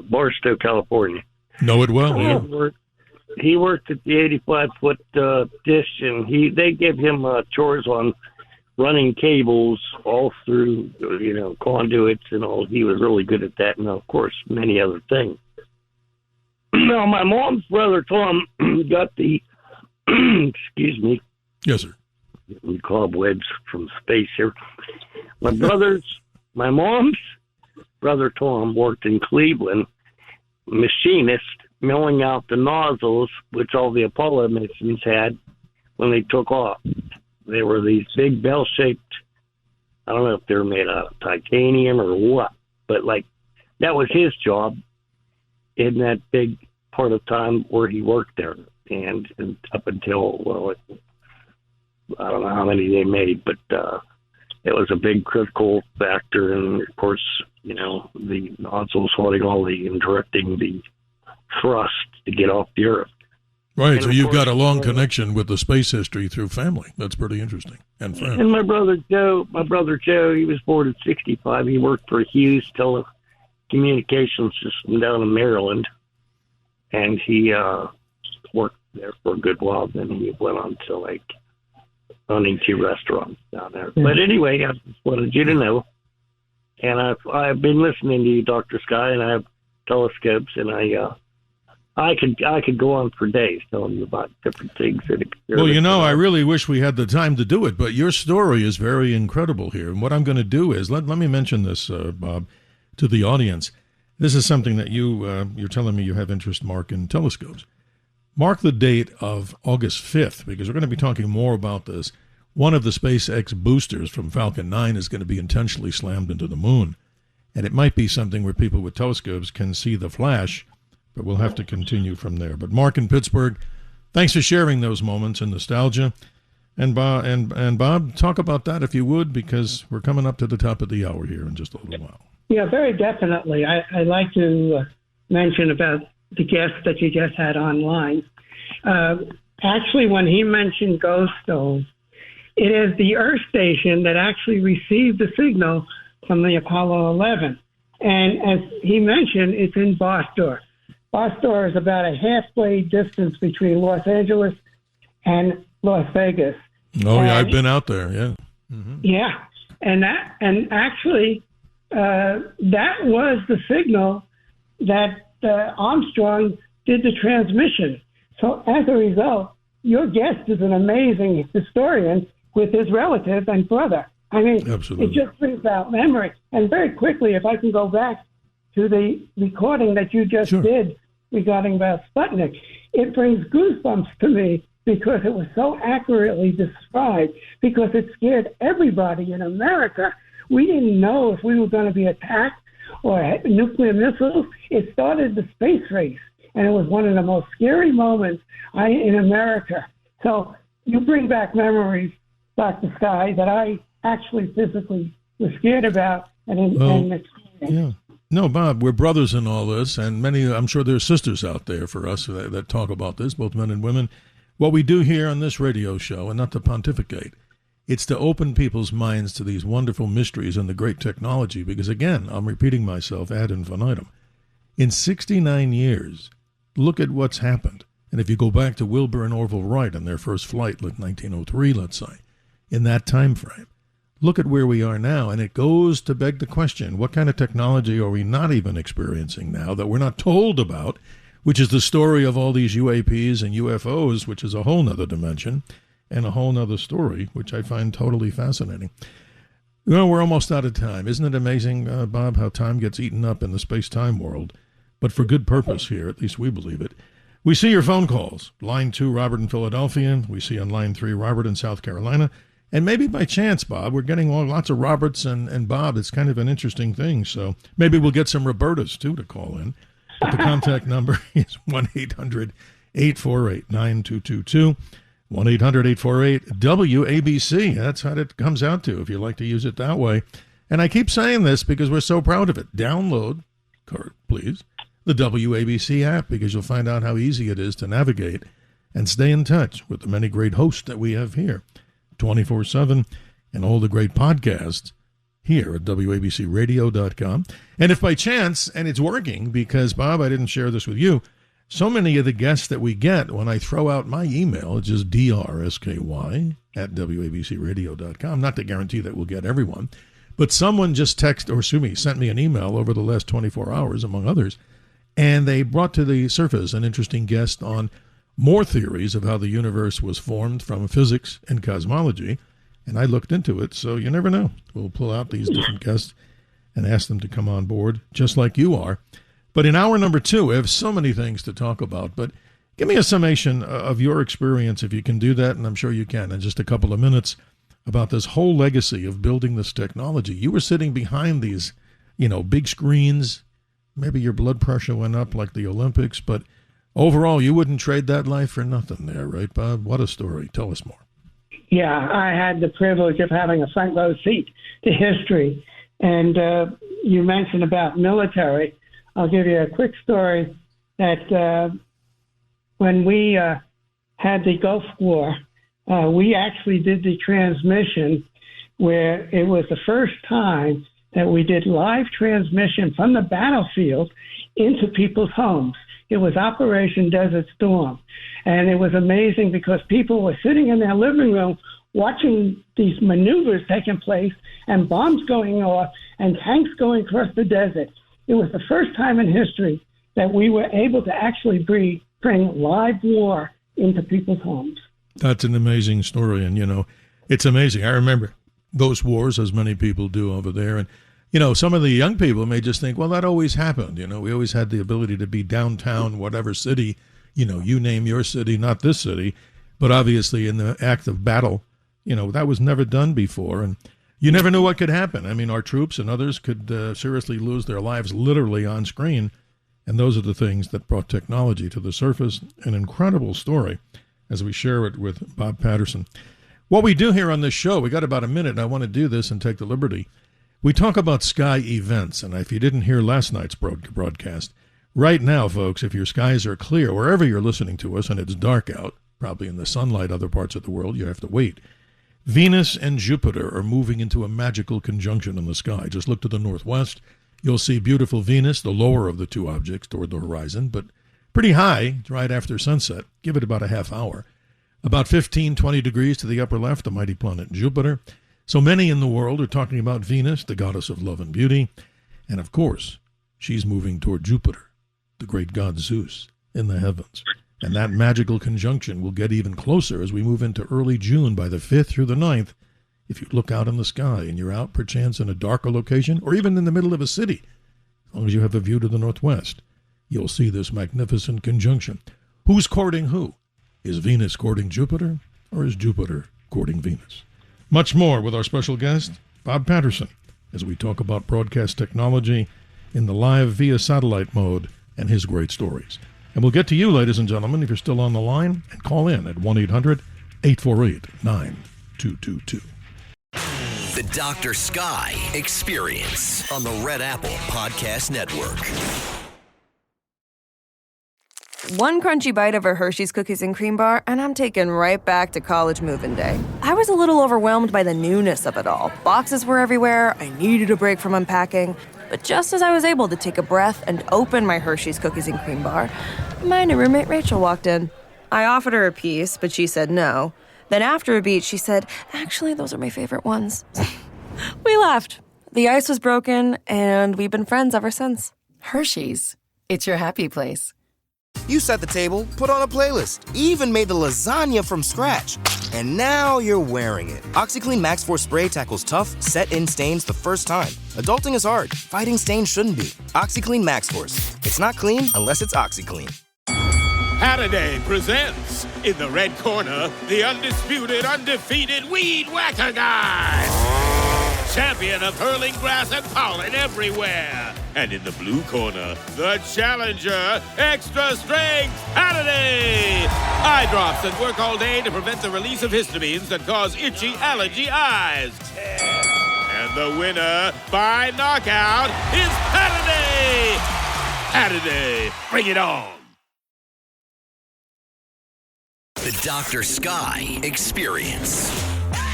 Barstow, California. Know it well, yeah. He worked at the 85-foot dish, and they gave him chores on running cables all through, conduits and all. He was really good at that, and of course, many other things. Now, my mom's brother, Tom, got the, excuse me. Yes, sir. We cobwebs from space here. My mom's brother, Tom, worked in Cleveland, machinist, milling out the nozzles, which all the Apollo missions had when they took off. They were these big bell-shaped, I don't know if they were made out of titanium or what, but that was his job in that big part of time where he worked there. And up until, I don't know how many they made, but it was a big critical factor. And of course, the nozzles holding all and directing the thrust to get off the Earth. Right, and so you've got a long connection with the space history through family. That's pretty interesting. And friends. And my brother Joe, he was born at 65. He worked for Hughes Telecommunications System down in Maryland, and he worked there for a good while. Then he went on to owning 2 restaurants down there. Yeah. But anyway, I just wanted you to know. And I've been listening to you, Dr. Sky, and I have telescopes, and I could go on for days telling you about different things. Well, I really wish we had the time to do it, but your story is very incredible here. And what I'm going to do is, let me mention this, Bob, to the audience. This is something that you're telling me you have interest, Mark, in telescopes. Mark the date of August 5th, because we're going to be talking more about this. One of the SpaceX boosters from Falcon 9 is going to be intentionally slammed into the moon. And it might be something where people with telescopes can see the flash, but we'll have to continue from there. But Mark in Pittsburgh, thanks for sharing those moments and nostalgia. And Bob, talk about that if you would, because we're coming up to the top of the hour here in just a little while. Yeah, very definitely. I'd like to mention about the guest that you just had online. Actually, when he mentioned Goldstone, it is the Earth station that actually received the signal from the Apollo 11. And as he mentioned, it's in Barstow. Barstow is about a halfway distance between Los Angeles and Las Vegas. Oh, yeah, I've been out there, yeah. Mm-hmm. Yeah, and actually, that was the signal that Armstrong did the transmission. So as a result, your guest is an amazing historian with his relative and brother. I mean, absolutely. It just brings out memory. And very quickly, if I can go back to the recording that you just did regarding about Sputnik, it brings goosebumps to me because it was so accurately described, because it scared everybody in America. We didn't know if we were going to be attacked or nuclear missiles. It started the space race, and it was one of the most scary moments in America. So you bring back memories, Dr. Sky, that I actually physically was scared about and experienced. Yeah. No, Bob, we're brothers in all this, and I'm sure there's sisters out there for us that talk about this, both men and women. What we do here on this radio show, and not to pontificate, it's to open people's minds to these wonderful mysteries and the great technology, because, again, I'm repeating myself ad infinitum. In 69 years, look at what's happened. And if you go back to Wilbur and Orville Wright and their first flight, like 1903, let's say, in that time frame, look at where we are now. And it goes to beg the question, what kind of technology are we not even experiencing now that we're not told about, which is the story of all these UAPs and UFOs, which is a whole nother dimension and a whole nother story, which I find totally fascinating. Well, we're almost out of time. Isn't it amazing, Bob, how time gets eaten up in the space-time world? But for good purpose here, at least we believe it. We see your phone calls. Line 2, Robert in Philadelphia. We see on line 3, Robert in South Carolina. And maybe by chance, Bob, we're getting lots of Roberts and Bob. It's kind of an interesting thing. So maybe we'll get some Robertas, too, to call in. But the contact number is 1-800-848-9222. 1-800-848-WABC. That's how it comes out to, if you like to use it that way. And I keep saying this because we're so proud of it. Download, please, the WABC app, because you'll find out how easy it is to navigate and stay in touch with the many great hosts that we have here 24/7 and all the great podcasts here at WABCradio.com. And if by chance, and it's working, because, Bob, I didn't share this with you, so many of the guests that we get, when I throw out my email, it's just DRSKY at WABCradio.com. Not to guarantee that we'll get everyone, but someone just sent me an email over the last 24 hours, among others, and they brought to the surface an interesting guest on more theories of how the universe was formed from physics and cosmology, and I looked into it, so you never know. We'll pull out these different guests and ask them to come on board, just like you are. But in hour number 2, we have so many things to talk about. But give me a summation of your experience, if you can do that, and I'm sure you can, in just a couple of minutes, about this whole legacy of building this technology. You were sitting behind these, big screens. Maybe your blood pressure went up like the Olympics, but overall, you wouldn't trade that life for nothing there, right, Bob? What a story. Tell us more. Yeah, I had the privilege of having a front row seat to history. And you mentioned about military. I'll give you a quick story that when we had the Gulf War, we actually did the transmission where it was the first time that we did live transmission from the battlefield into people's homes. It was Operation Desert Storm. And it was amazing because people were sitting in their living room watching these maneuvers taking place and bombs going off and tanks going across the desert. It was the first time in history that we were able to actually bring live war into people's homes. That's an amazing story. And, it's amazing. I remember those wars, as many people do over there. And, some of the young people may just think, well, that always happened. We always had the ability to be downtown, whatever city, you name your city, not this city. But obviously in the act of battle, that was never done before. And you never knew what could happen. I mean, our troops and others could seriously lose their lives literally on screen. And those are the things that brought technology to the surface. An incredible story as we share it with Bob Patterson. What we do here on this show, we got about a minute, and I want to do this and take the liberty. We talk about sky events. And if you didn't hear last night's broadcast, right now, folks, if your skies are clear, wherever you're listening to us, and it's dark out, probably in the sunlight, other parts of the world, you have to wait. Venus and Jupiter are moving into a magical conjunction in the sky. Just look to the northwest. You'll see beautiful Venus, the lower of the two objects toward the horizon, but pretty high right after sunset. Give it about a half hour. About 15, 20 degrees to the upper left, the mighty planet Jupiter. So many in the world are talking about Venus, the goddess of love and beauty. And of course, she's moving toward Jupiter, the great god Zeus, in the heavens. And that magical conjunction will get even closer as we move into early June by the 5th through the 9th. If you look out in the sky and you're out perchance in a darker location or even in the middle of a city, as long as you have a view to the northwest, you'll see this magnificent conjunction. Who's courting who? Is Venus courting Jupiter or is Jupiter courting Venus? Much more with our special guest, Bob Patterson, as we talk about broadcast technology in the live via satellite mode and his great stories. And we'll get to you, ladies and gentlemen, if you're still on the line, and call in at 1-800-848-9222. The Dr. Sky Experience on the Red Apple Podcast Network. One crunchy bite of a Hershey's Cookies and Cream Bar, and I'm taken right back to college move-in day. I was a little overwhelmed by the newness of it all. Boxes were everywhere. I needed a break from unpacking. But just as I was able to take a breath and open my Hershey's cookies and cream bar, my new roommate Rachel walked in. I offered her a piece, but she said no. Then after a beat, she said, "Actually, those are my favorite ones." We laughed. The ice was broken, and we've been friends ever since. Hershey's. It's your happy place. You set the table, put on a playlist, even made the lasagna from scratch. And now you're wearing it. OxyClean Max Force Spray tackles tough, set-in stains the first time. Adulting is hard. Fighting stains shouldn't be. OxyClean Max Force. It's not clean unless it's OxyClean. Hattaday presents, in the red corner, the undisputed, undefeated Weed Whacker Guy. Champion of hurling grass and pollen everywhere. And in the blue corner, the challenger, extra strength Hattaday. Eye drops that work all day to prevent the release of histamines that cause itchy allergy eyes. And the winner by knockout is Hattaday. Hattaday, bring it on. The Dr. Sky Experience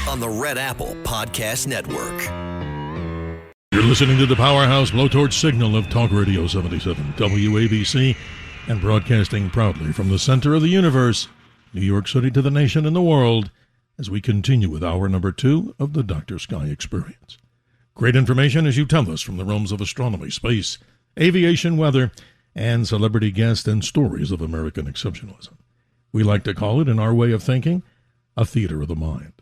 on the Red Apple Podcast Network. You're listening to the powerhouse blowtorch signal of Talk Radio 77, WABC, and broadcasting proudly from the center of the universe, New York City, to the nation and the world, as we continue with hour number 2 of the Dr. Sky Experience. Great information, as you tell us, from the realms of astronomy, space, aviation, weather, and celebrity guests and stories of American exceptionalism. We like to call it, in our way of thinking, a theater of the mind.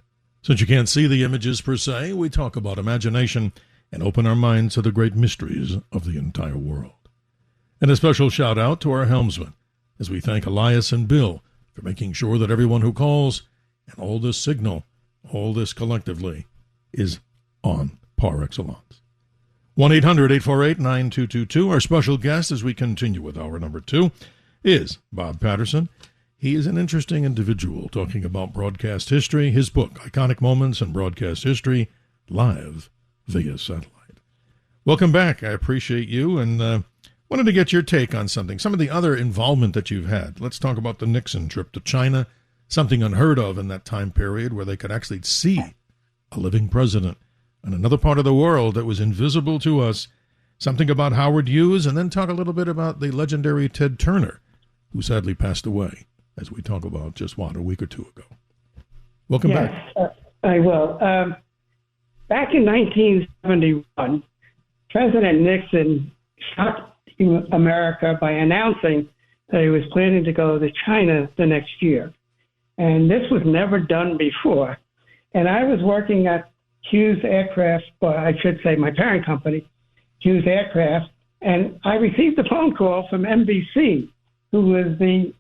Since you can't see the images per se, we talk about imagination and open our minds to the great mysteries of the entire world. And a special shout out to our helmsmen, as we thank Elias and Bill for making sure that everyone who calls and all this signal, all this collectively, is on par excellence. 1-800-848-9222. Our special guest, as we continue with hour number 2, is Bob Patterson. He is an interesting individual talking about broadcast history. His book, Iconic Moments in Broadcast History, live via satellite. Welcome back. I appreciate you, and wanted to get your take on something, some of the other involvement that you've had. Let's talk about the Nixon trip to China, something unheard of in that time period where they could actually see a living president in another part of the world that was invisible to us, something about Howard Hughes, and then talk a little bit about the legendary Ted Turner, who sadly passed away, as we talk about just, a week or two ago. Welcome back. I will. Back in 1971, President Nixon shocked America by announcing that he was planning to go to China the next year. And this was never done before. And I was working at Hughes Aircraft, or I should say my parent company, Hughes Aircraft, and I received a phone call from NBC, who was the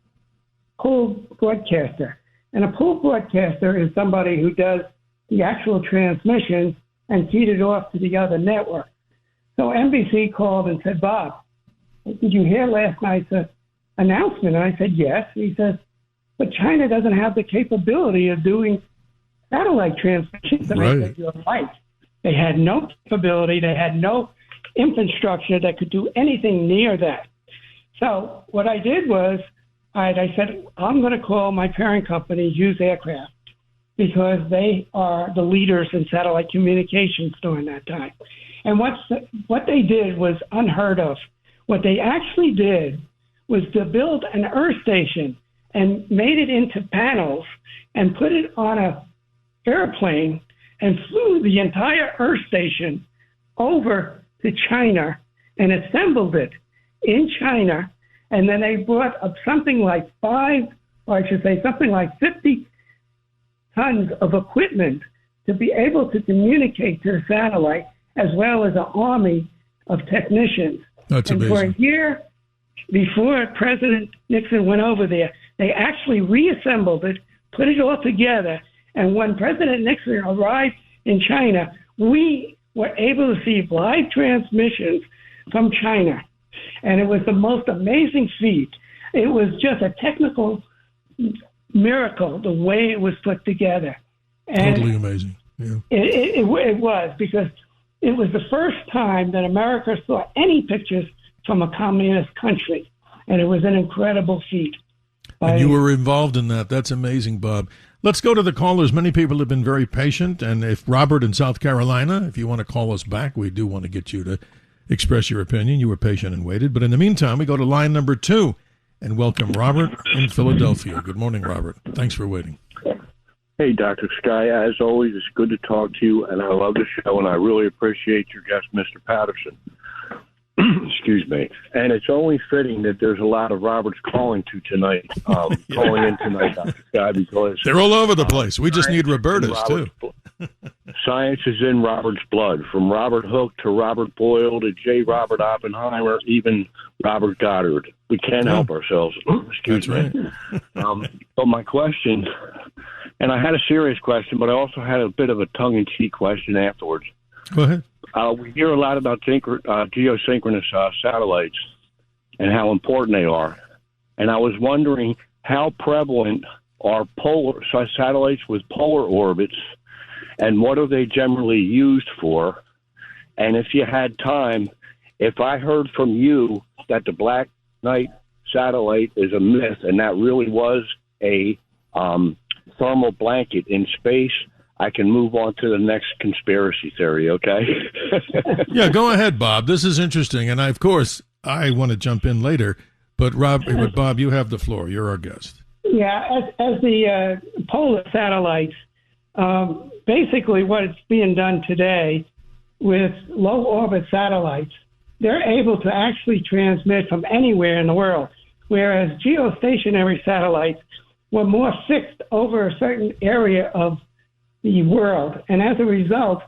pool broadcaster. And a pool broadcaster is somebody who does the actual transmission and feed it off to the other network. So NBC called and said, "Bob, did you hear last night's announcement?" And I said, "Yes." He says, "But China doesn't have the capability of doing satellite transmissions." And I said, "You're right. They had no capability. They had no infrastructure that could do anything near that." So what I did was I said, I'm going to call my parent company, Hughes Aircraft, because they are the leaders in satellite communications during that time. And what they did was unheard of. What they actually did was to build an Earth station and made it into panels and put it on a airplane and flew the entire Earth station over to China and assembled it in China. And then they brought up something like 50 tons of equipment to be able to communicate to the satellite, as well as an army of technicians. That's amazing. For a year before President Nixon went over there, they actually reassembled it, put it all together. And when President Nixon arrived in China, we were able to see live transmissions from China. And it was the most amazing feat. It was just a technical miracle, the way it was put together. And totally amazing. Yeah. It was, because it was the first time that America saw any pictures from a communist country. And it was an incredible feat. And you were involved in that. That's amazing, Bob. Let's go to the callers. Many people have been very patient. And if Robert in South Carolina, if you want to call us back, we do want to get you to express your opinion. You were patient and waited. But in the meantime, we go to line number 2 and welcome Robert in Philadelphia. Good morning, Robert. Thanks for waiting. Hey, Dr. Sky. As always, it's good to talk to you, and I love the show, and I really appreciate your guest, Mr. Patterson. Excuse me. And it's only fitting that there's a lot of Roberts calling to tonight, calling in tonight, Dr. Sky, because they're all over the place. We just need Robertas, too. Science is in Robert's blood, from Robert Hooke to Robert Boyle to J. Robert Oppenheimer, even Robert Goddard. We can't help ourselves. Excuse me. Right. But my question, and I had a serious question, but I also had a bit of a tongue-in-cheek question afterwards. Go ahead. We hear a lot about geosynchronous satellites and how important they are. And I was wondering how prevalent are satellites with polar orbits, and what are they generally used for? And if you had time, if I heard from you that the Black Knight satellite is a myth and that really was a thermal blanket in space, I can move on to the next conspiracy theory, okay? Yeah, go ahead, Bob. This is interesting. And of course, I want to jump in later. But Bob, you have the floor. You're our guest. Yeah, as the polar satellites, basically what is being done today with low-orbit satellites, they're able to actually transmit from anywhere in the world, whereas geostationary satellites were more fixed over a certain area of the world. And as a result,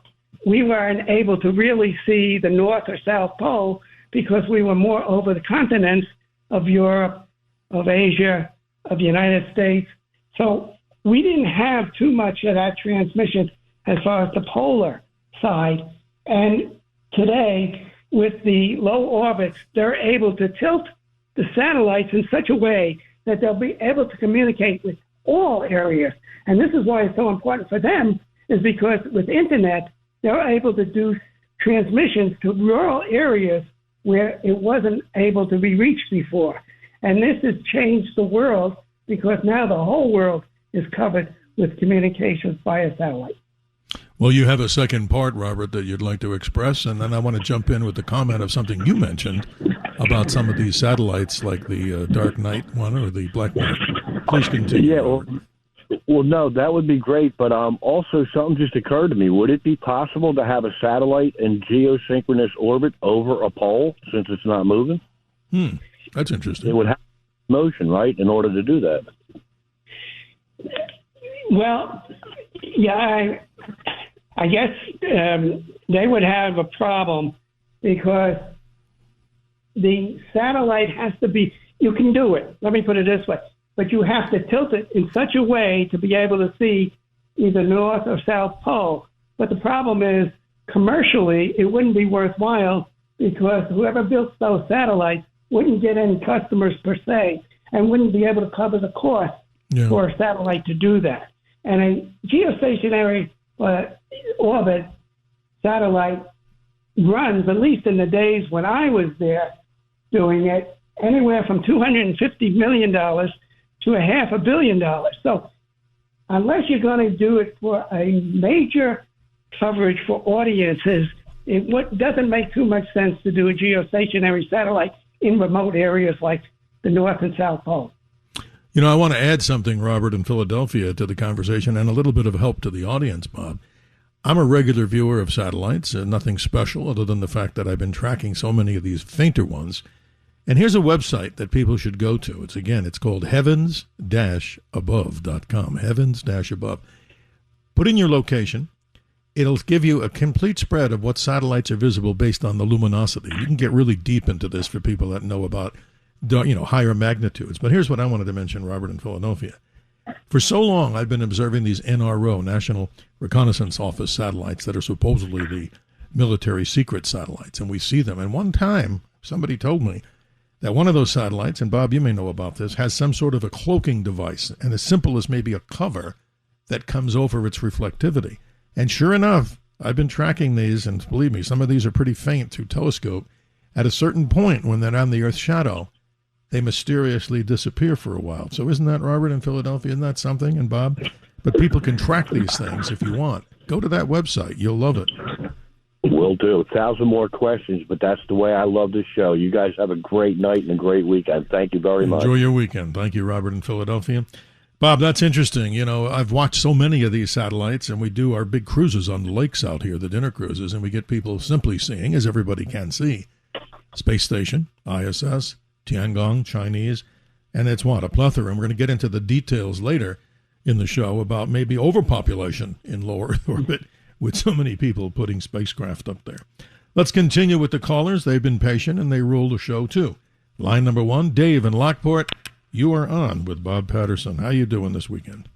we weren't able to really see the North or South Pole because we were more over the continents of Europe, of Asia, of the United States. So we didn't have too much of that transmission as far as the polar side. And today, with the low orbits, they're able to tilt the satellites in such a way that they'll be able to communicate with all areas. And this is why it's so important for them, is because with internet, they're able to do transmissions to rural areas where it wasn't able to be reached before. And this has changed the world because now the whole world is covered with communications via satellite. Well, you have a second part, Robert, that you'd like to express, and then I want to jump in with the comment of something you mentioned about some of these satellites, like the Dark Knight one or the Black Knight. Please continue. Yeah, well, no, that would be great, but also something just occurred to me. Would it be possible to have a satellite in geosynchronous orbit over a pole since it's not moving? That's interesting. It would have motion, right, in order to do that? Well, yeah, I guess they would have a problem because the satellite has to be, you can do it, let me put it this way, but you have to tilt it in such a way to be able to see either North or South Pole. But the problem is, commercially, it wouldn't be worthwhile because whoever built those satellites wouldn't get any customers per se and wouldn't be able to cover the cost for a satellite to do that. And a geostationary orbit satellite runs, at least in the days when I was there doing it, anywhere from $250 million to $500 million. So unless you're going to do it for a major coverage for audiences, it doesn't make too much sense to do a geostationary satellite in remote areas like the North and South Pole. You know, I want to add something, Robert, in Philadelphia to the conversation and a little bit of help to the audience, Bob. I'm a regular viewer of satellites, nothing special other than the fact that I've been tracking so many of these fainter ones. And here's a website that people should go to. It's called heavens-above.com, heavens-above. Put in your location. It'll give you a complete spread of what satellites are visible based on the luminosity. You can get really deep into this for people that know about, higher magnitudes. But here's what I wanted to mention, Robert, in Philadelphia. For so long, I've been observing these NRO, National Reconnaissance Office satellites that are supposedly the military secret satellites, and we see them. And one time, somebody told me that one of those satellites, and Bob, you may know about this, has some sort of a cloaking device, and as simple as maybe a cover that comes over its reflectivity. And sure enough, I've been tracking these, and believe me, some of these are pretty faint through telescope. At a certain point, when they're on the Earth's shadow, they mysteriously disappear for a while. So isn't that, Robert, in Philadelphia? Isn't that something? And Bob? But people can track these things if you want. Go to that website. You'll love it. Will do. 1,000 more questions, but that's the way I love this show. You guys have a great night and a great weekend. Thank you very much. Enjoy your weekend. Thank you, Robert in Philadelphia. Bob, that's interesting. You know, I've watched so many of these satellites, and we do our big cruises on the lakes out here, the dinner cruises, and we get people simply seeing, as everybody can see, Space Station, ISS, Tiangong, Chinese, and it's what? A plethora. And we're going to get into the details later in the show about maybe overpopulation in low Earth orbit with so many people putting spacecraft up there. Let's continue with the callers. They've been patient, and they rule the show, too. Line number 1, Dave in Lockport. You are on with Bob Patterson. How you doing this weekend?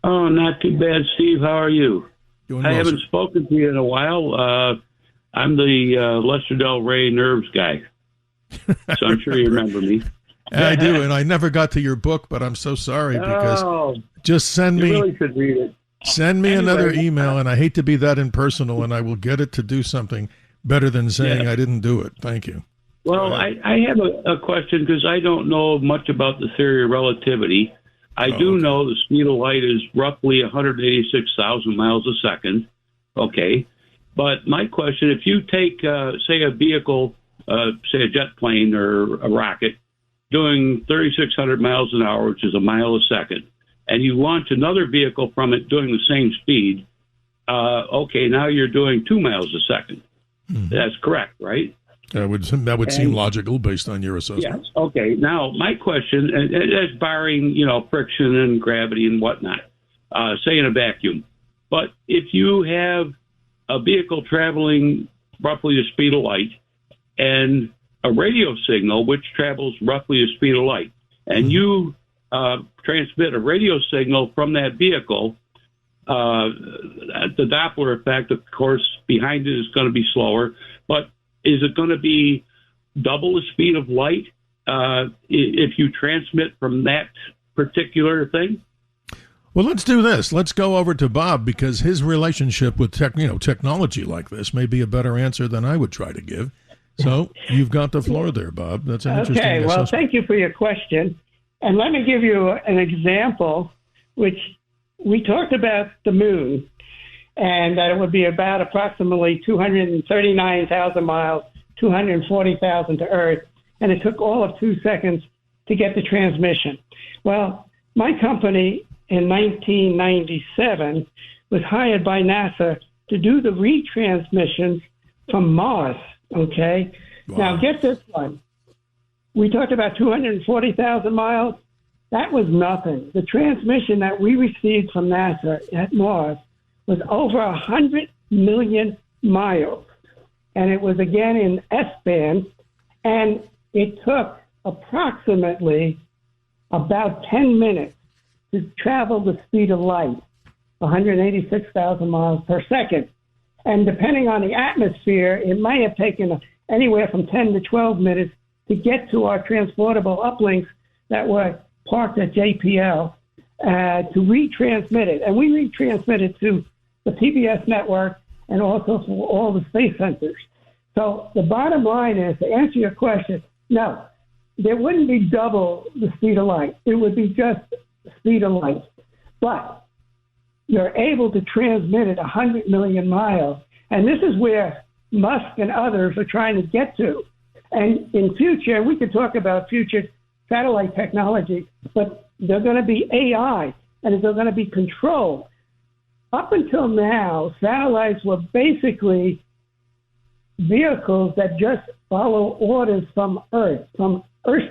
Oh, not too bad, Steve. How are you? Doing I well, haven't sir. spoken to you in a while. I'm the Lester Del Rey Nerves guy, so I'm sure you remember me. I do, and I never got to your book, but I'm so sorry because just send you me really should read it. Send me another email, and I hate to be that impersonal, and I will get it to do something better than saying I didn't do it. Thank you. Well, I have a question because I don't know much about the theory of relativity. I do know the speed of light is roughly 186,000 miles a second. Okay. But my question, if you take, say, a vehicle, say a jet plane or a rocket, doing 3,600 miles an hour, which is a mile a second, and you launch another vehicle from it doing the same speed, okay, now you're doing 2 miles a second. Mm-hmm. That's correct, right? That would seem logical based on your assessment. Yes. Okay. Now, my question, and that's barring, friction and gravity and whatnot, say in a vacuum. But if you have a vehicle traveling roughly the speed of light and a radio signal which travels roughly the speed of light, and you transmit a radio signal from that vehicle, the Doppler effect, of course, behind it is going to be slower, but is it going to be double the speed of light if you transmit from that particular thing? Well, let's do this. Let's go over to Bob because his relationship with technology like this may be a better answer than I would try to give. So you've got the floor there, Bob. That's an interesting Okay, well, assessment. thank you for your question. And let me give you an example, which we talked about the moon, and that it would be about approximately 239,000 miles, 240,000 to Earth, and it took all of 2 seconds to get the transmission. Well, my company in 1997 was hired by NASA to do the retransmissions from Mars, okay? Wow. Now, get this one. We talked about 240,000 miles. That was nothing. The transmission that we received from NASA at Mars was over 100 million miles. And it was again in S-band. And it took approximately about 10 minutes to travel the speed of light, 186,000 miles per second. And depending on the atmosphere, it may have taken anywhere from 10 to 12 minutes to get to our transportable uplinks that were parked at JPL to retransmit it. And we retransmit it to the PBS network and also for all the space centers. So the bottom line is, to answer your question, no, there wouldn't be double the speed of light. It would be just the speed of light. But you're able to transmit it 100 million miles. And this is where Musk and others are trying to get to. And in future, we could talk about future satellite technology, but they're going to be AI, and they're going to be controlled. Up until now, satellites were basically vehicles that just follow orders from Earth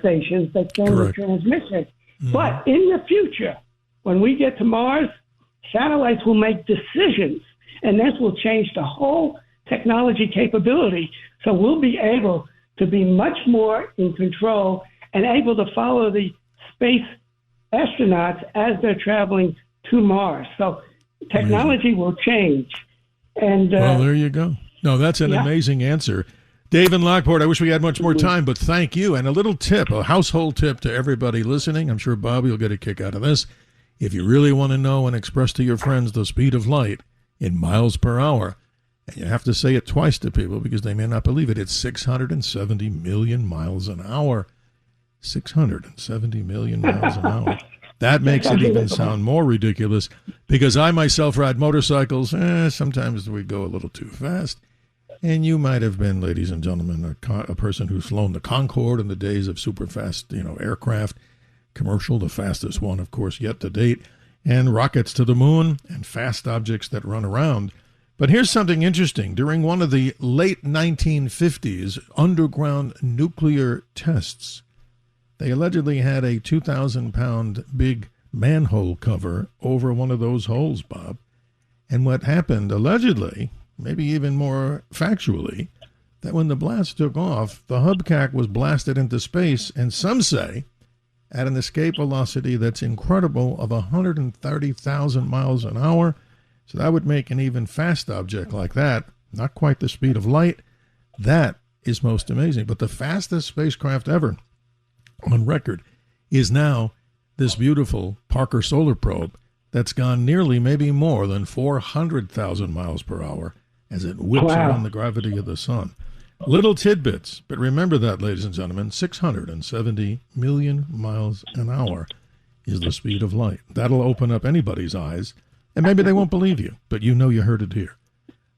stations that send the transmission. Mm-hmm. But in the future, when we get to Mars, satellites will make decisions, and this will change the whole technology capability. So we'll be able to be much more in control and able to follow the space astronauts as they're traveling to Mars. So technology will change. And well, there you go. No, that's an amazing answer. Dave in Lockport, I wish we had much more time, but thank you. And a little tip, a household tip to everybody listening. I'm sure, Bob, you'll get a kick out of this. If you really want to know and express to your friends the speed of light in miles per hour, and you have to say it twice to people because they may not believe it, it's 670 million miles an hour. 670 million miles an hour. That makes it even sound more ridiculous because I myself ride motorcycles. Sometimes we go a little too fast. And you might have been, ladies and gentlemen, a person who's flown the Concorde in the days of super fast, aircraft, commercial, the fastest one, of course, yet to date, and rockets to the moon and fast objects that run around. But here's something interesting. During one of the late 1950s underground nuclear tests, they allegedly had a 2,000-pound big manhole cover over one of those holes, Bob. And what happened, allegedly, maybe even more factually, that when the blast took off, the hubcap was blasted into space, and some say at an escape velocity that's incredible of 130,000 miles an hour. So that would make an even fast object like that, not quite the speed of light. That is most amazing. But the fastest spacecraft ever on record is now this beautiful Parker Solar Probe that's gone nearly, maybe more than 400,000 miles per hour as it whips around the gravity of the sun. Little tidbits, but remember that, ladies and gentlemen, 670 million miles an hour is the speed of light. That'll open up anybody's eyes, and maybe they won't believe you, but you know you heard it here.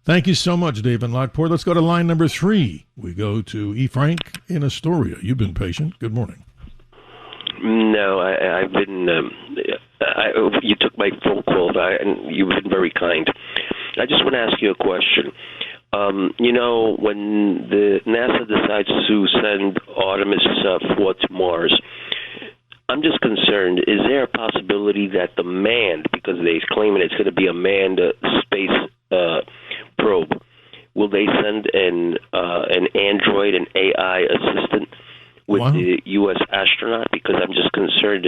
Thank you so much, Dave in Lockport. Let's go to line number 3. We go to E. Frank in Astoria. You've been patient. Good morning. No, I've been. You took my phone call, and you've been very kind. I just want to ask you a question. When the NASA decides to send Artemis 4 to Mars, I'm just concerned, is there a possibility that the manned, because they're claiming it's going to be a manned space probe, will they send an android, an AI assistant with the U.S. astronaut? Because I'm just concerned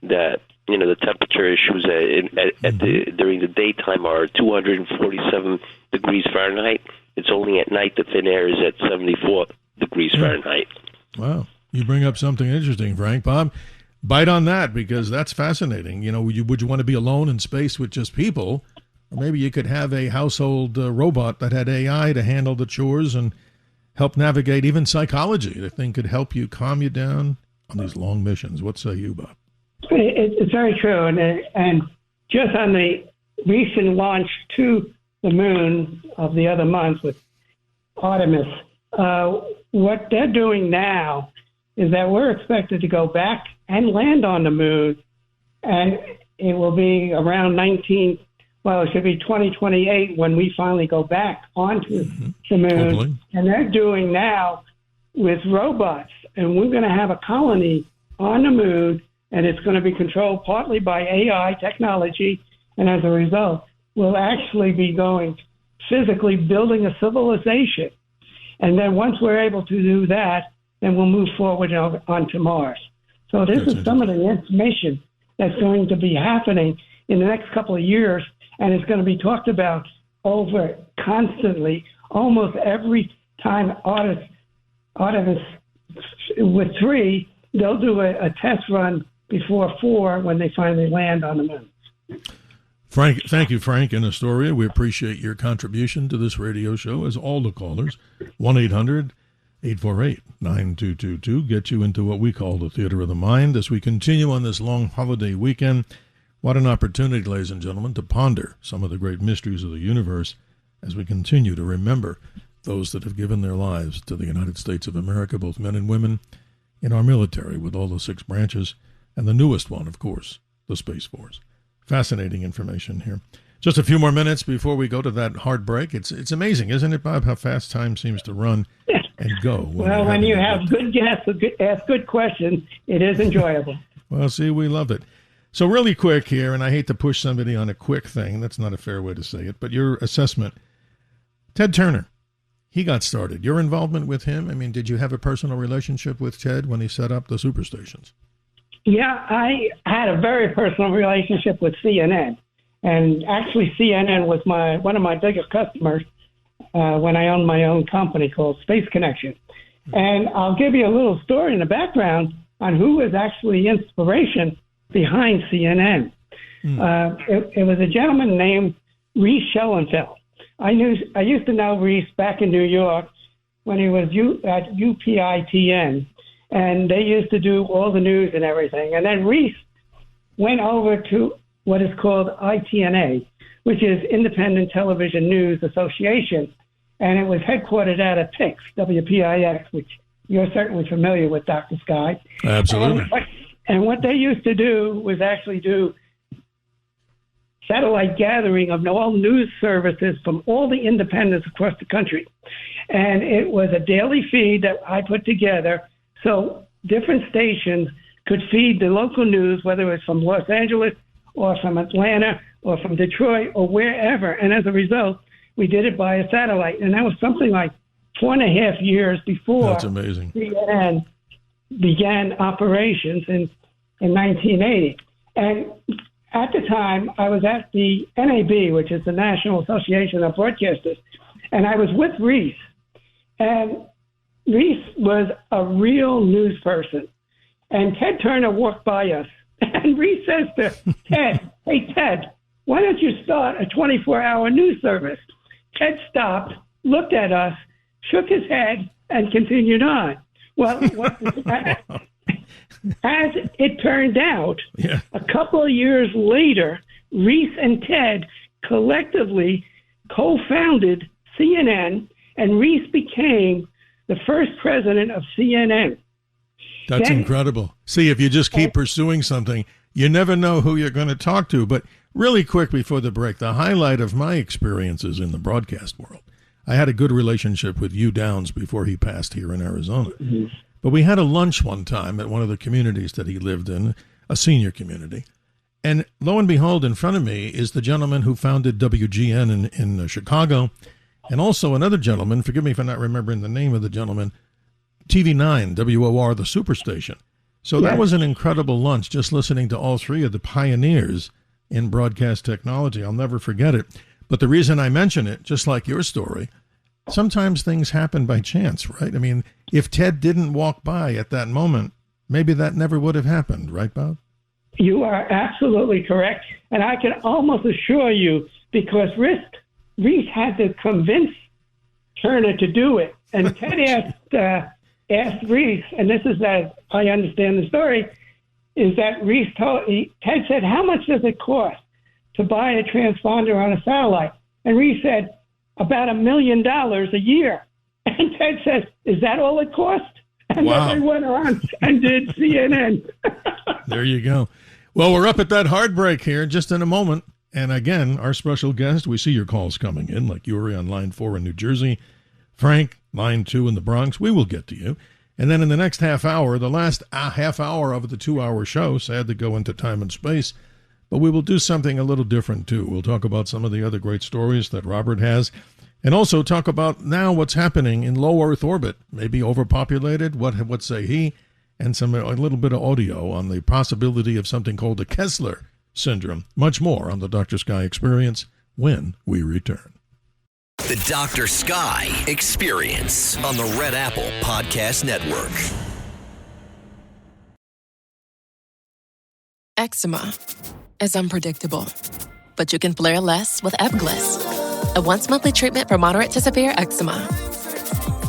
that the temperature issues during the daytime are 247 degrees Fahrenheit. It's only at night the thin air is at 74 degrees Fahrenheit. Wow. You bring up something interesting, Frank. Bob, bite on that, because that's fascinating. Would you want to be alone in space with just people? Or maybe you could have a household robot that had AI to handle the chores and help navigate even psychology. The thing could help you, calm you down on these long missions. What say you, Bob? It's very true. And just on the recent launch to the moon of the other month with Artemis, what they're doing now is that we're expected to go back and land on the moon, and it will be around it should be 2028 when we finally go back onto the moon. Hopefully. And they're doing now with robots, and we're going to have a colony on the moon, and it's going to be controlled partly by AI technology, and as a result, we'll actually be physically building a civilization. And then once we're able to do that, then we'll move forward onto Mars. So this is some of the information that's going to be happening in the next couple of years, and it's going to be talked about over constantly. Almost every time Artemis with 3, they'll do a test run before 4 when they finally land on the moon. Frank, thank you, Frank in Astoria. We appreciate your contribution to this radio show, as all the callers. 1-800-848-9222 get you into what we call the theater of the mind as we continue on this long holiday weekend. What an opportunity, ladies and gentlemen, to ponder some of the great mysteries of the universe as we continue to remember those that have given their lives to the United States of America, both men and women, in our military with all the 6 branches, and the newest one, of course, the Space Force. Fascinating information here. Just a few more minutes before we go to that hard break. It's amazing, isn't it, Bob, how fast time seems to run and go. When you have good guests who ask good questions, it is enjoyable. Well, see, we love it. So really quick here, and I hate to push somebody on a quick thing. That's not a fair way to say it, but your assessment. Ted Turner, he got started. Your involvement with him, did you have a personal relationship with Ted when he set up the superstations? Yeah, I had a very personal relationship with CNN. And actually, CNN was one of my biggest customers when I owned my own company called Space Connection. And I'll give you a little story in the background on who was actually inspiration behind CNN. It was a gentleman named Reese Schellenfeld. I used to know Reese back in New York when he was at UPITN, and they used to do all the news and everything. And then Reese went over to what is called ITNA, which is Independent Television News Association. and it was headquartered out of PIX, WPIX, which you're certainly familiar with, Dr. Sky. Absolutely. And what they used to do was actually do satellite gathering of all news services from all the independents across the country. And it was a daily feed that I put together so different stations could feed the local news, whether it was from Los Angeles or from Atlanta or from Detroit or wherever. And as a result, we did it by a satellite. And that was something like 4.5 years before That's amazing. CNN began operations in 1980. And at the time, I was at the NAB, which is the National Association of Broadcasters, and I was with Reese. And Reese was a real news person. And Ted Turner walked by us. And Reese says to Ted, "Hey, Ted, why don't you start a 24-hour news service?" Ted stopped, looked at us, shook his head, and continued on. Well, as it turned out, a couple of years later, Reese and Ted collectively co-founded CNN, and Reese became the first president of CNN. That's incredible. See, if you just keep pursuing something, you never know who you're going to talk to. But really quick before the break, the highlight of my experiences in the broadcast world, I had a good relationship with Hugh Downs before he passed here in Arizona. Mm-hmm. But we had a lunch one time at one of the communities that he lived in, a senior community. And lo and behold, in front of me is the gentleman who founded WGN in Chicago, and also another gentleman, forgive me for not remembering the name of the gentleman, TV9, WOR, the superstation. So that was an incredible lunch, just listening to all three of the pioneers in broadcast technology. I'll never forget it. But the reason I mention it, just like your story, sometimes things happen by chance, right? I mean, if Ted didn't walk by at that moment, maybe that never would have happened, right, Bob? You are absolutely correct. And I can almost assure you, because Reese had to convince Turner to do it. And Ted asked Reese, and this is as I understand the story, is that Ted said, "How much does it cost to buy a transponder on a satellite?" And Reese said, "About $1 million a year." And Ted says, "Is that all it cost?" And then they went on and did CNN. There you go. Well, we're up at that hard break here just in a moment. And again, our special guest, we see your calls coming in, like Yuri on line 4 in New Jersey, Frank, line 2 in the Bronx. We will get to you. And then in the next half hour, the last half hour of the 2-hour show, sad to go into time and space, but we will do something a little different too. We'll talk about some of the other great stories that Robert has, and also talk about now what's happening in low Earth orbit, maybe overpopulated, what say he, and a little bit of audio on the possibility of something called the Kessler syndrome. Much more on the Dr. Sky Experience when we return. The Dr. Sky Experience on the Red Apple Podcast Network. Eczema is unpredictable, but you can flare less with Ebglyss, a once-monthly treatment for moderate to severe eczema.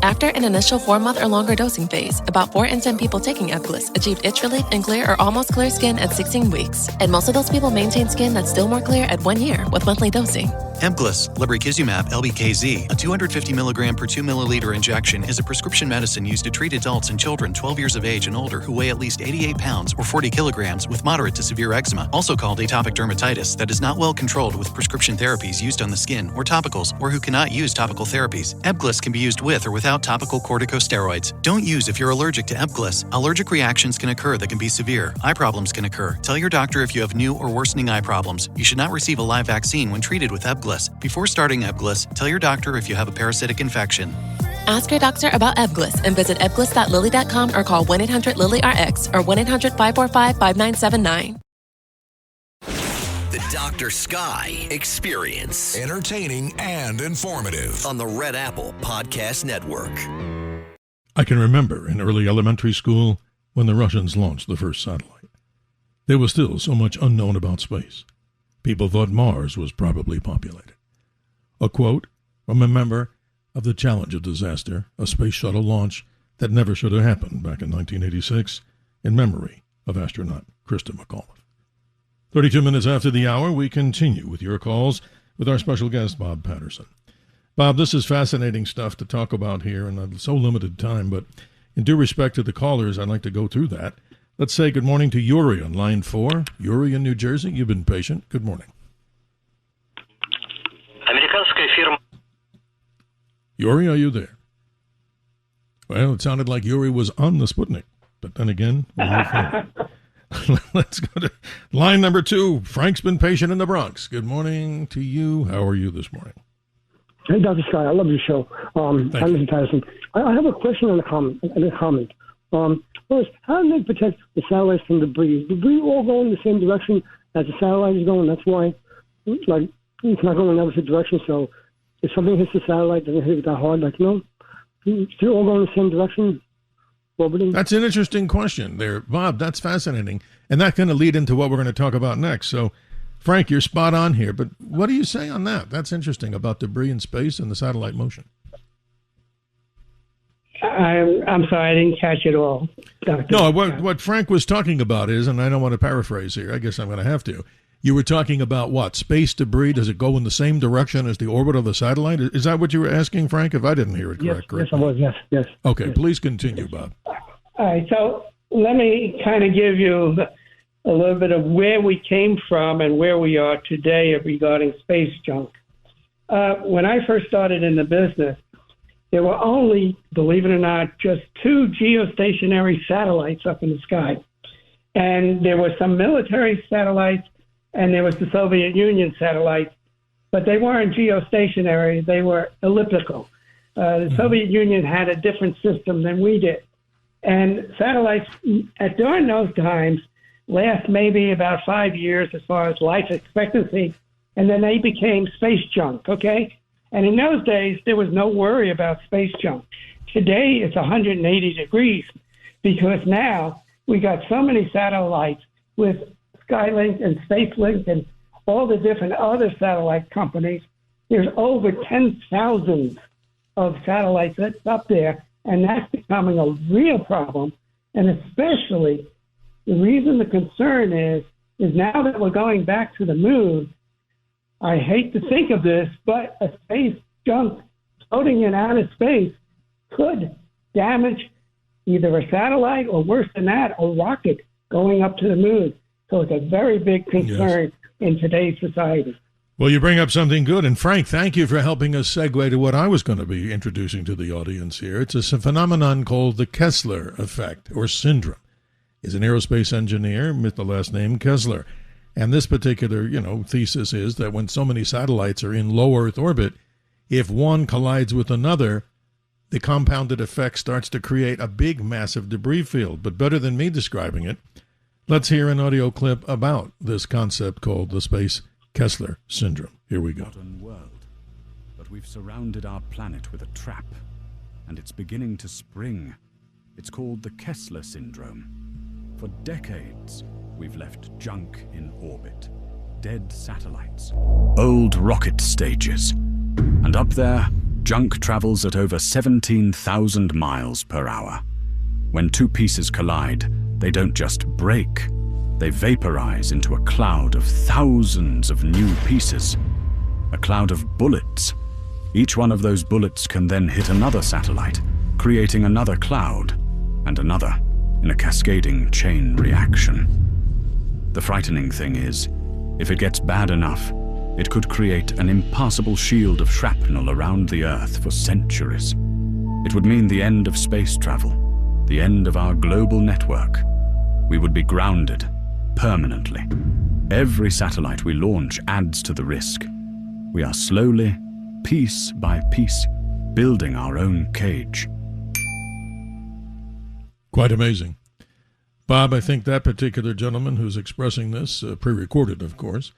After an initial 4-month or longer dosing phase, about 4 in 10 people taking Ebglyss achieved itch relief and clear or almost clear skin at 16 weeks. And most of those people maintain skin that's still more clear at 1 year with monthly dosing. Ebglyss, lebrikizumab LBKZ, a 250 milligram per 2 milliliter injection, is a prescription medicine used to treat adults and children 12 years of age and older who weigh at least 88 pounds or 40 kilograms with moderate to severe eczema, also called atopic dermatitis, that is not well controlled with prescription therapies used on the skin or topicals, or who cannot use topical therapies. Ebglyss can be used with or without topical corticosteroids. Don't use if you're allergic to Ebglyss. Allergic reactions can occur that can be severe. Eye problems can occur. Tell your doctor if you have new or worsening eye problems. You should not receive a live vaccine when treated with Ebglyss. Before starting Ebglyss, tell your doctor if you have a parasitic infection. Ask your doctor about Ebglyss and visit ebglyss.lilly.com or call 1-800-LILY-RX or 1-800-545-5979. The Dr. Sky Experience. Entertaining and informative. On the Red Apple Podcast Network. I can remember in early elementary school when the Russians launched the first satellite. There was still so much unknown about space. People thought Mars was probably populated. A quote from a member of the Challenger disaster, a space shuttle launch that never should have happened back in 1986, in memory of astronaut Krista McAuliffe. 32 minutes after the hour, we continue with your calls with our special guest, Bob Patterson. Bob, this is fascinating stuff to talk about here, and so limited time, but in due respect to the callers, I'd like to go through that. Let's say good morning to Yuri on line 4. Yuri in New Jersey, you've been patient. Good morning. Yuri, are you there? Well, it sounded like Yuri was on the Sputnik, but then again, let's go to line number 2. Frank's been patient in the Bronx. Good morning to you. How are you this morning? Hey, Dr. Scott, I love your show. I'm Mr. Patterson. I have a question and a comment. First, how do they protect the satellites from debris? Debris all go in the same direction as the satellite is going. That's why, it's not going in the opposite direction. So if something hits the satellite, doesn't hit it that hard. They all go in the same direction. Orbiting. That's an interesting question there, Bob. That's fascinating. And that's going to lead into what we're going to talk about next. So, Frank, you're spot on here. But what do you say on that? That's interesting about debris in space and the satellite motion. I'm sorry, I didn't catch it all. No, what Frank was talking about is, and I don't want to paraphrase here, I guess I'm going to have to, you were talking about what? Space debris, does it go in the same direction as the orbit of the satellite? Is that what you were asking, Frank, if I didn't hear it correctly? Yes, I was, yes. Okay, yes. Please continue, Bob. All right, so let me kind of give you a little bit of where we came from and where we are today regarding space junk. When I first started in the business, there were only, believe it or not, just 2 geostationary satellites up in the sky. And there were some military satellites, and there was the Soviet Union satellites, but they weren't geostationary, they were elliptical. The Soviet Union had a different system than we did. And satellites, during those times, last maybe about 5 years as far as life expectancy, and then they became space junk, okay? And in those days, there was no worry about space junk. Today, it's 180 degrees because now we got so many satellites with Skylink and SpaceLink and all the different other satellite companies. There's over 10,000 of satellites that's up there, and that's becoming a real problem. And especially, the reason the concern is now that we're going back to the moon, I hate to think of this, but a space junk floating in outer space could damage either a satellite or, worse than that, a rocket going up to the moon. So it's a very big concern in today's society. Well, you bring up something good. And Frank, thank you for helping us segue to what I was going to be introducing to the audience here. It's a phenomenon called the Kessler effect or syndrome. He's an aerospace engineer with the last name Kessler. And this particular, thesis is that when so many satellites are in low Earth orbit, if one collides with another, the compounded effect starts to create a big, massive debris field. But better than me describing it, let's hear an audio clip about this concept called the space Kessler syndrome. Here we go. Modern world, but we've surrounded our planet with a trap, and it's beginning to spring. It's called the Kessler syndrome. For decades, we've left junk in orbit, dead satellites, old rocket stages. And up there, junk travels at over 17,000 miles per hour. When 2 pieces collide, they don't just break, they vaporize into a cloud of thousands of new pieces, a cloud of bullets. Each one of those bullets can then hit another satellite, creating another cloud, and another, in a cascading chain reaction. The frightening thing is, if it gets bad enough, it could create an impassable shield of shrapnel around the Earth for centuries. It would mean the end of space travel, the end of our global network. We would be grounded permanently. Every satellite we launch adds to the risk. We are slowly, piece by piece, building our own cage. Quite amazing. Bob, I think that particular gentleman who's expressing this, pre-recorded, of course,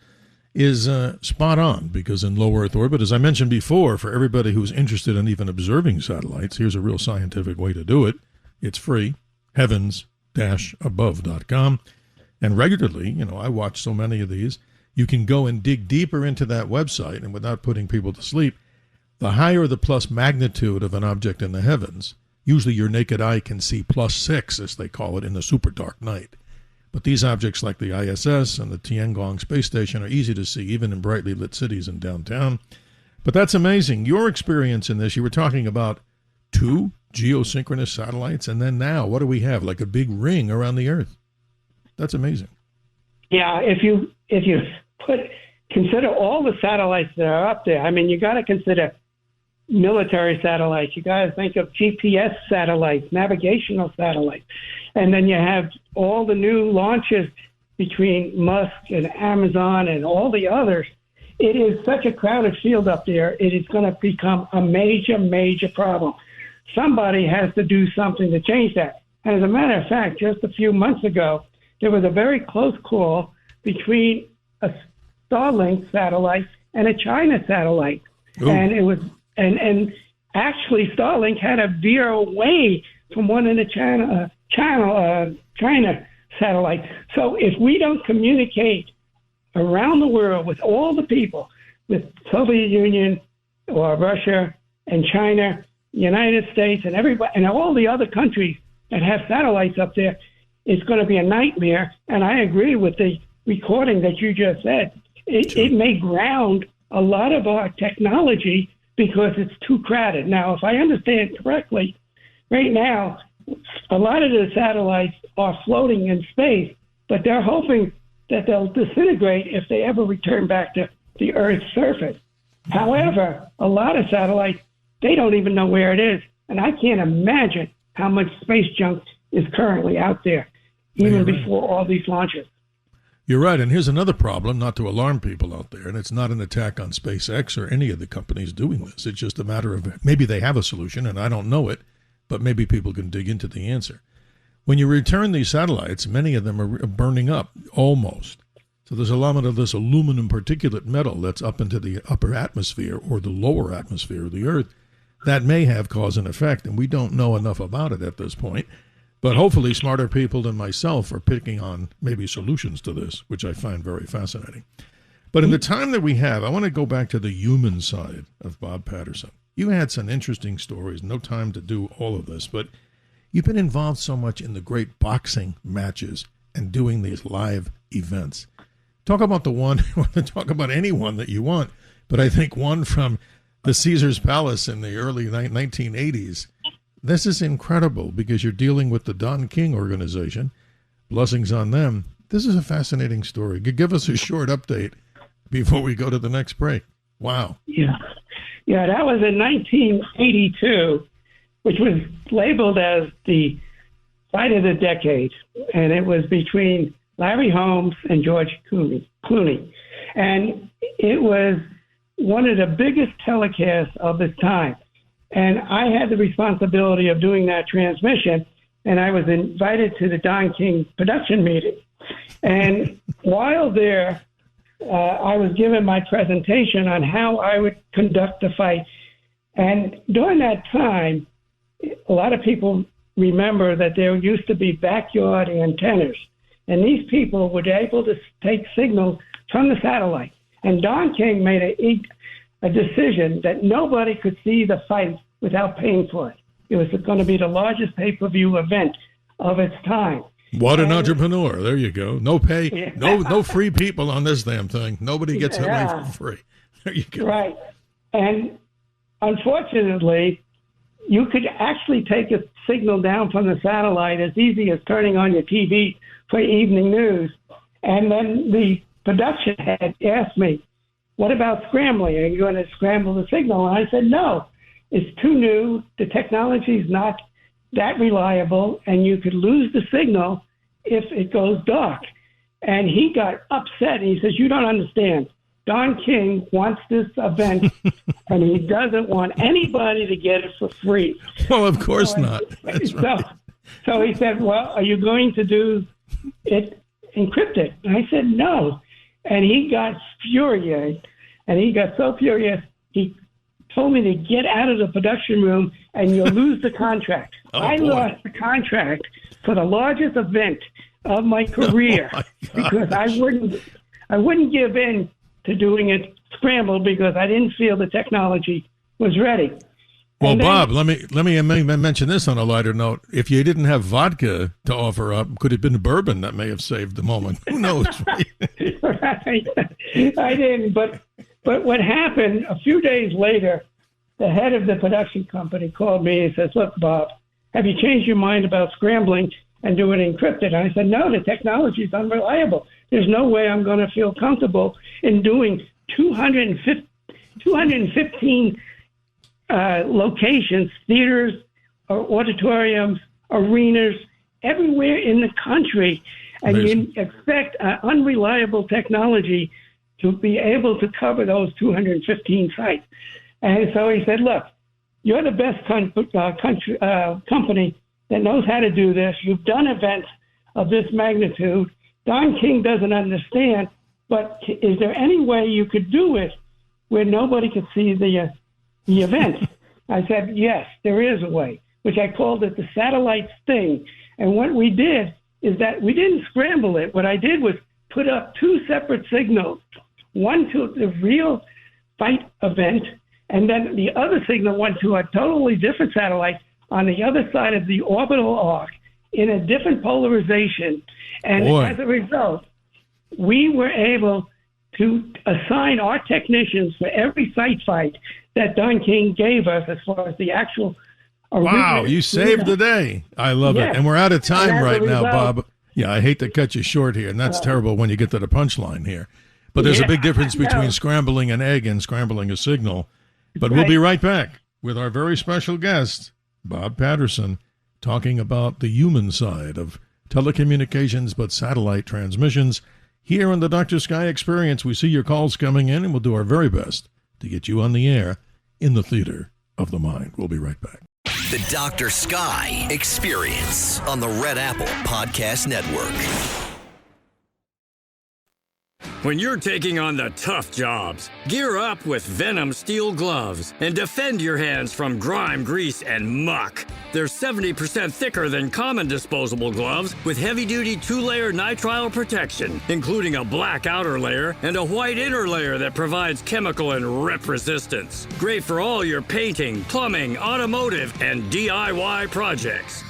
is spot on, because in low Earth orbit, as I mentioned before, for everybody who's interested in even observing satellites, here's a real scientific way to do it. It's free, heavens-above.com. And regularly, I watch so many of these, you can go and dig deeper into that website, and without putting people to sleep, the higher the plus magnitude of an object in the heavens, usually your naked eye can see +6, as they call it, in the super dark night. But these objects like the ISS and the Tiangong space station are easy to see, even in brightly lit cities in downtown. But that's amazing. Your experience in this, you were talking about 2 geosynchronous satellites, and then now, what do we have? Like a big ring around the Earth. That's amazing. Yeah, if you consider all the satellites that are up there, I mean, you got to consider military satellites. You got to think of GPS satellites, navigational satellites, and then you have all the new launches between Musk and Amazon and all the others. It is such a crowded field up there. It is going to become a major, major problem. Somebody has to do something to change that. And as a matter of fact, just a few months ago, there was a very close call between a Starlink satellite and a China satellite. Ooh. And it was, and actually Starlink had to veer away from one of the China satellite. So if we don't communicate around the world with all the people, with Soviet Union or Russia and China, United States, and everybody, and all the other countries that have satellites up there, it's going to be a nightmare. And I agree with the recording that you just said. It may ground a lot of our technology because it's too crowded. Now, if I understand correctly, right now, a lot of the satellites are floating in space, but they're hoping that they'll disintegrate if they ever return back to the Earth's surface. However, a lot of satellites, they don't even know where it is. And I can't imagine how much space junk is currently out there, even before all these launches. You're right. And here's another problem, not to alarm people out there, and it's not an attack on SpaceX or any of the companies doing this. It's just a matter of maybe they have a solution, and I don't know it, but maybe people can dig into the answer. When you return these satellites, many of them are burning up, almost. So there's a lot of this aluminum particulate metal that's up into the upper atmosphere or the lower atmosphere of the Earth that may have cause and effect, and we don't know enough about it at this point. But hopefully smarter people than myself are picking on maybe solutions to this, which I find very fascinating. But in the time that we have, I want to go back to the human side of Bob Patterson. You had some interesting stories, no time to do all of this, but you've been involved so much in the great boxing matches and doing these live events. Talk about the one, talk about any one that you want, but I think one from the Caesar's Palace in the early 1980s. This is incredible because you're dealing with the Don King organization. Blessings on them. This is a fascinating story. Give us a short update before we go to the next break. Wow. Yeah, that was in 1982, which was labeled as the fight of the decade, and it was between Larry Holmes and George Clooney. And it was one of the biggest telecasts of its time. And I had the responsibility of doing that transmission, and I was invited to the Don King production meeting. And while there, I was given my presentation on how I would conduct the fight. And during that time, a lot of people remember that there used to be backyard antennas, and these people were able to take signals from the satellite. And Don King made a decision that nobody could see the fight without paying for it. It was going to be the largest pay-per-view event of its time. What an entrepreneur. There you go. No pay, yeah. no free people on this damn thing. Nobody gets it away for free. There you go. Right. And unfortunately, you could actually take a signal down from the satellite as easy as turning on your TV for evening news. And then the production head asked me, what about scrambling? Are you going to scramble the signal? And I said, no, it's too new. The technology is not that reliable, and you could lose the signal if it goes dark. And he got upset. He says, you don't understand. Don King wants this event, and he doesn't want anybody to get it for free. Well, of course not. That's right. So he said, well, are you going to do it encrypted? And I said, no. And he got furious, and he got so furious, he told me to get out of the production room and you'll lose the contract. I lost the contract for the largest event of my career because I wouldn't give in to doing it scrambled because I didn't feel the technology was ready. Well, Bob, let me mention this on a lighter note. If you didn't have vodka to offer up, could it have been bourbon that may have saved the moment? Who knows? Right? Right. I didn't, but But what happened a few days later, the head of the production company called me and says, look, Bob, have you changed your mind about scrambling and doing it encrypted? And I said, no, the technology is unreliable. There's no way I'm going to feel comfortable in doing 215 locations, theaters, auditoriums, arenas, everywhere in the country. And you expect unreliable technology to be able to cover those 215 sites. And so he said, look, you're the best company that knows how to do this. You've done events of this magnitude. Don King doesn't understand, but is there any way you could do it where nobody could see the event? I said, yes, there is a way, which I called it the satellite sting. And what we did is that we didn't scramble it. What I did was put up two separate signals, one to the real fight event, and then the other signal went to a totally different satellite on the other side of the orbital arc in a different polarization. And as a result, we were able to assign our technicians for every site fight that Don King gave us as far as the actual. Wow, you saved the day. I love it. And we're out of time right now, Bob. Yeah, I hate to cut you short here, and that's terrible when you get to the punchline here. But there's a big difference between scrambling an egg and scrambling a signal. But we'll be right back with our very special guest, Bob Patterson, talking about the human side of telecommunications but satellite transmissions. Here on the Dr. Sky Experience, we see your calls coming in, and we'll do our very best to get you on the air in the theater of the mind. We'll be right back. The Dr. Sky Experience on the Red Apple Podcast Network. When you're taking on the tough jobs, gear up with Venom steel gloves and defend your hands from grime, grease, and muck. They're 70% thicker than common disposable gloves with heavy-duty 2-layer nitrile protection, including a black outer layer and a white inner layer that provides chemical and rip resistance. Great for all your painting, plumbing, automotive, and DIY projects.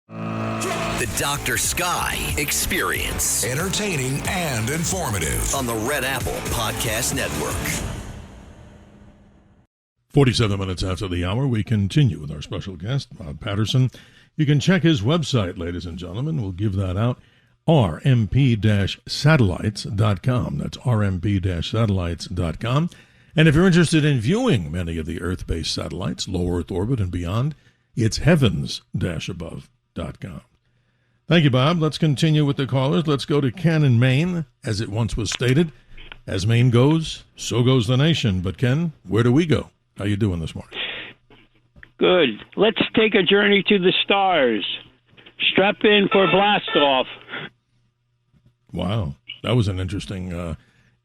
The Dr. Sky Experience. Entertaining and informative. On the Red Apple Podcast Network. 47 minutes after the hour, we continue with our special guest, Bob Patterson. You can check his website, ladies and gentlemen. We'll give that out, rmp-satellites.com. That's rmp-satellites.com. And if you're interested in viewing many of the Earth-based satellites, low Earth orbit and beyond, it's heavens-above.com. Thank you, Bob. Let's continue with the callers. Let's go to Ken in Maine. As it once was stated, as Maine goes, so goes the nation. But Ken, where do we go? How you doing this morning? Good. Let's take a journey to the stars. Strap in for blast off. Wow. That was an interesting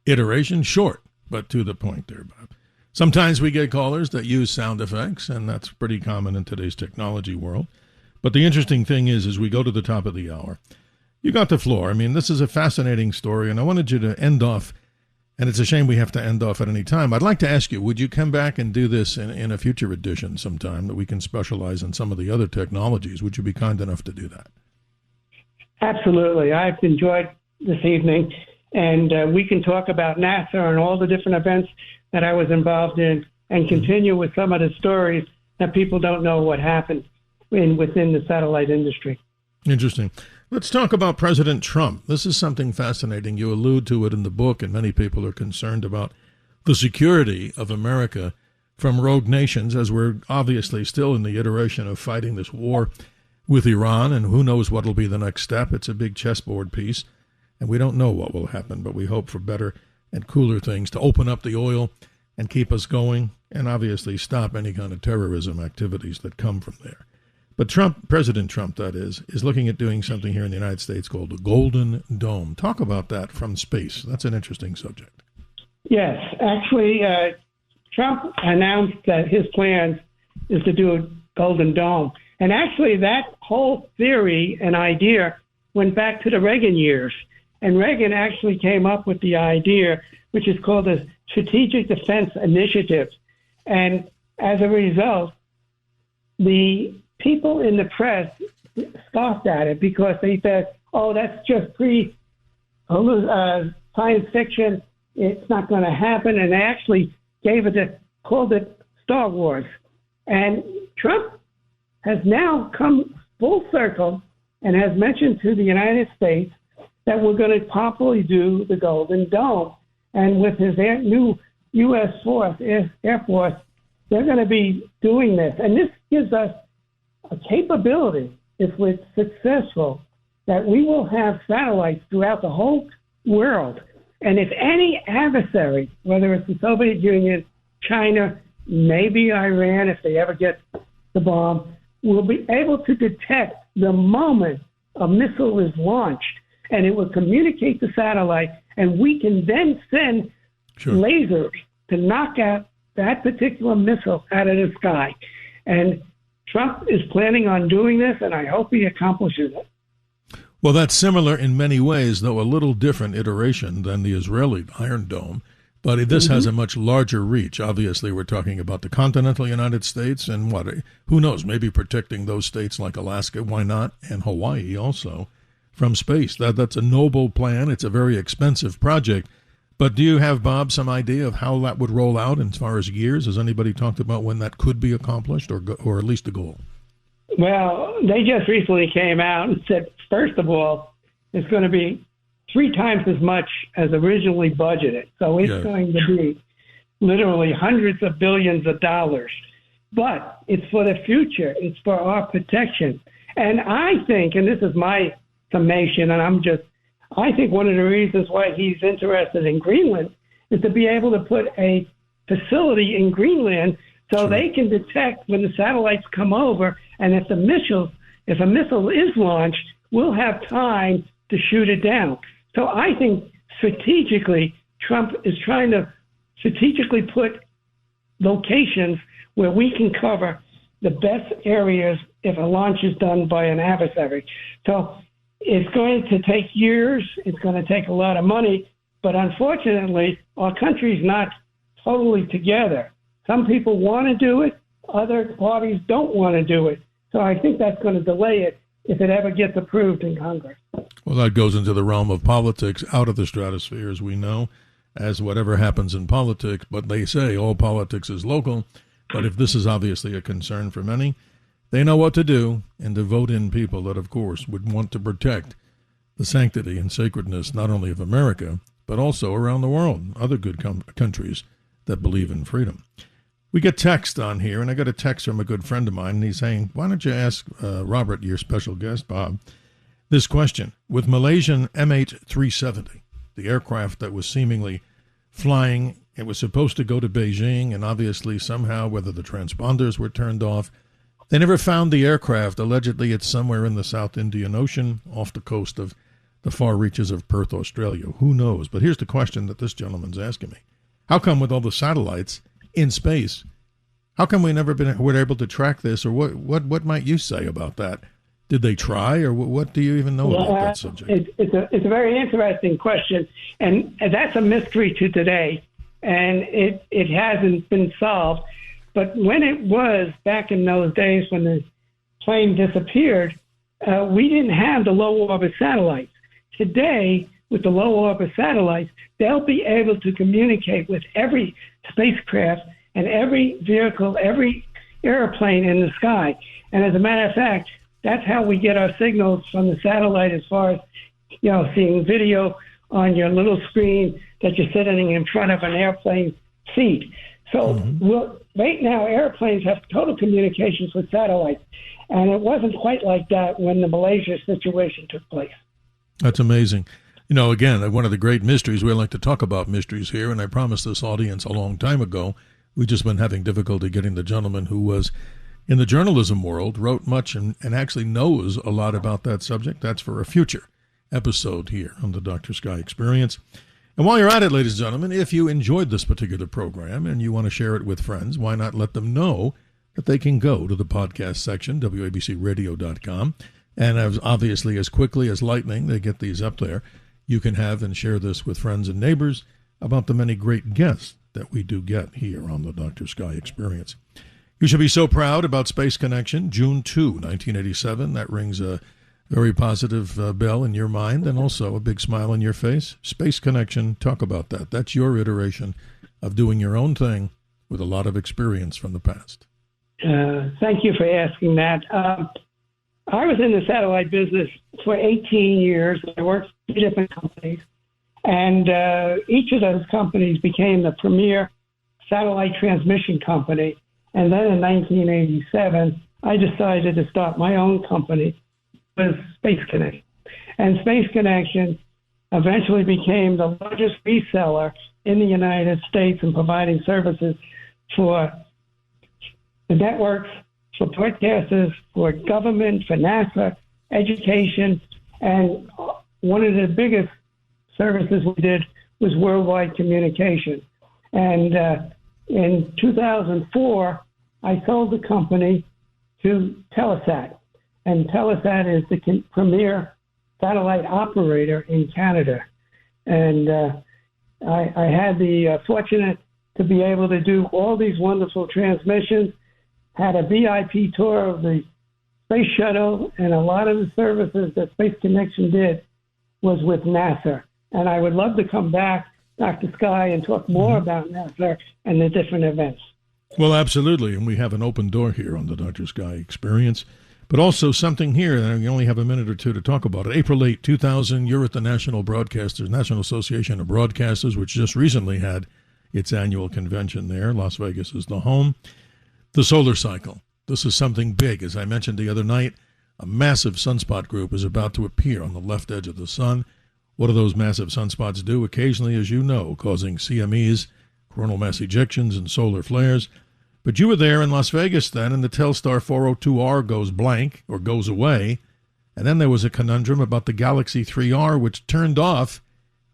iteration. Short, but to the point there, Bob. Sometimes we get callers that use sound effects, and that's pretty common in today's technology world. But the interesting thing is, as we go to the top of the hour, you got the floor. I mean, this is a fascinating story, and I wanted you to end off, and it's a shame we have to end off at any time. I'd like to ask you, would you come back and do this in a future edition sometime that we can specialize in some of the other technologies? Would you be kind enough to do that? Absolutely. I've enjoyed this evening, and we can talk about NASA and all the different events that I was involved in and continue with some of the stories that people don't know what happened within the satellite industry. Interesting. Let's talk about President Trump. This is something fascinating. You allude to it in the book, and many people are concerned about the security of America from rogue nations, as we're obviously still in the iteration of fighting this war with Iran, and who knows what will be the next step. It's a big chessboard piece, and we don't know what will happen, but we hope for better and cooler things to open up the oil and keep us going, and obviously stop any kind of terrorism activities that come from there. But Trump, President Trump, that is looking at doing something here in the United States called the Golden Dome. Talk about that from space. That's an interesting subject. Yes. Actually, Trump announced that his plan is to do a Golden Dome. And actually, that whole theory and idea went back to the Reagan years. And Reagan actually came up with the idea, which is called the Strategic Defense Initiative. And as a result, the people in the press scoffed at it because they said, oh, that's just science fiction. It's not going to happen. And they actually called it Star Wars. And Trump has now come full circle and has mentioned to the United States that we're going to properly do the Golden Dome. And with his new U.S. Air Force, they're going to be doing this. And this gives us a capability, if we're successful, that we will have satellites throughout the whole world. And if any adversary, whether it's the Soviet Union, China, maybe Iran, if they ever get the bomb, will be able to detect the moment a missile is launched, and it will communicate the satellite, and we can then send lasers to knock out that particular missile out of the sky. And Trump is planning on doing this, and I hope he accomplishes it. Well, that's similar in many ways, though a little different iteration than the Israeli Iron Dome. But this has a much larger reach. Obviously, we're talking about the continental United States and who knows, maybe protecting those states like Alaska, why not, and Hawaii also from space. That's a noble plan. It's a very expensive project. But do you have, Bob, some idea of how that would roll out as far as years? Has anybody talked about when that could be accomplished or at least a goal? Well, they just recently came out and said, first of all, it's going to be 3 times as much as originally budgeted. So it's going to be literally hundreds of billions of dollars. But it's for the future. It's for our protection. And I think, and this is my summation, and I think one of the reasons why he's interested in Greenland is to be able to put a facility in Greenland so they can detect when the satellites come over, and if a missile is launched, we'll have time to shoot it down. So I think strategically, Trump is trying to strategically put locations where we can cover the best areas if a launch is done by an adversary. So it's going to take years. It's going to take a lot of money. But unfortunately, our country's not totally together. Some people want to do it. Other parties don't want to do it. So I think that's going to delay it if it ever gets approved in Congress. Well, that goes into the realm of politics, out of the stratosphere, as we know, as whatever happens in politics. But they say all politics is local. But if this is obviously a concern for many, they know what to do and to vote in people that, of course, would want to protect the sanctity and sacredness not only of America, but also around the world, other good countries that believe in freedom. We get text on here, and I got a text from a good friend of mine, and he's saying, why don't you ask Robert, your special guest, Bob, this question. With Malaysian MH370, the aircraft that was seemingly flying, it was supposed to go to Beijing, and obviously somehow, whether the transponders were turned off, they never found the aircraft. Allegedly, it's somewhere in the South Indian Ocean off the coast of the far reaches of Perth, Australia. Who knows? But here's the question that this gentleman's asking me. How come with all the satellites in space, how come we never were able to track this? Or what might you say about that? Did they try, or what do you even know about that subject? It's a very interesting question, and that's a mystery to today, and it hasn't been solved. But when it was back in those days when the plane disappeared, we didn't have the low orbit satellites. Today, with the low orbit satellites, they'll be able to communicate with every spacecraft and every vehicle, every airplane in the sky. And as a matter of fact, that's how we get our signals from the satellite, as far as, seeing video on your little screen that you're sitting in front of an airplane seat. So right now, airplanes have total communications with satellites, and it wasn't quite like that when the Malaysia situation took place. That's amazing. Again, one of the great mysteries, we like to talk about mysteries here, and I promised this audience a long time ago. We've just been having difficulty getting the gentleman who was in the journalism world, wrote much and actually knows a lot about that subject. That's for a future episode here on the Dr. Sky Experience. And while you're at it, ladies and gentlemen, if you enjoyed this particular program and you want to share it with friends, why not let them know that they can go to the podcast section, WABCRadio.com, and obviously as quickly as lightning, they get these up there. You can have and share this with friends and neighbors about the many great guests that we do get here on the Dr. Sky Experience. You should be so proud about Space Connection, June 2, 1987. That rings a Very positive bell in your mind, and also a big smile on your face. Space Connection, talk about that. That's your iteration of doing your own thing with a lot of experience from the past. Thank you for asking that. I was in the satellite business for 18 years. I worked for 2 different companies, and each of those companies became the premier satellite transmission company. And then in 1987, I decided to start my own company with Space Connection. And Space Connection eventually became the largest reseller in the United States in providing services for the networks, for broadcasters, for government, for NASA, education, and one of the biggest services we did was worldwide communication. And in 2004, I sold the company to Telesat. And Telesat is the premier satellite operator in Canada. And I had the fortunate to be able to do all these wonderful transmissions, had a VIP tour of the space shuttle, and a lot of the services that Space Connection did was with NASA. And I would love to come back, Dr. Sky, and talk more about NASA and the different events. Well, absolutely. And we have an open door here on the Dr. Sky Experience. But also something here, and we only have a minute or two to talk about it. April 8, 2000, you're at the National Association of Broadcasters, which just recently had its annual convention there. Las Vegas is the home. The solar cycle. This is something big. As I mentioned the other night, a massive sunspot group is about to appear on the left edge of the sun. What do those massive sunspots do? Occasionally, as you know, causing CMEs, coronal mass ejections, and solar flares. But you were there in Las Vegas then, and the Telstar 402R goes blank, or goes away. And then there was a conundrum about the Galaxy 3R, which turned off,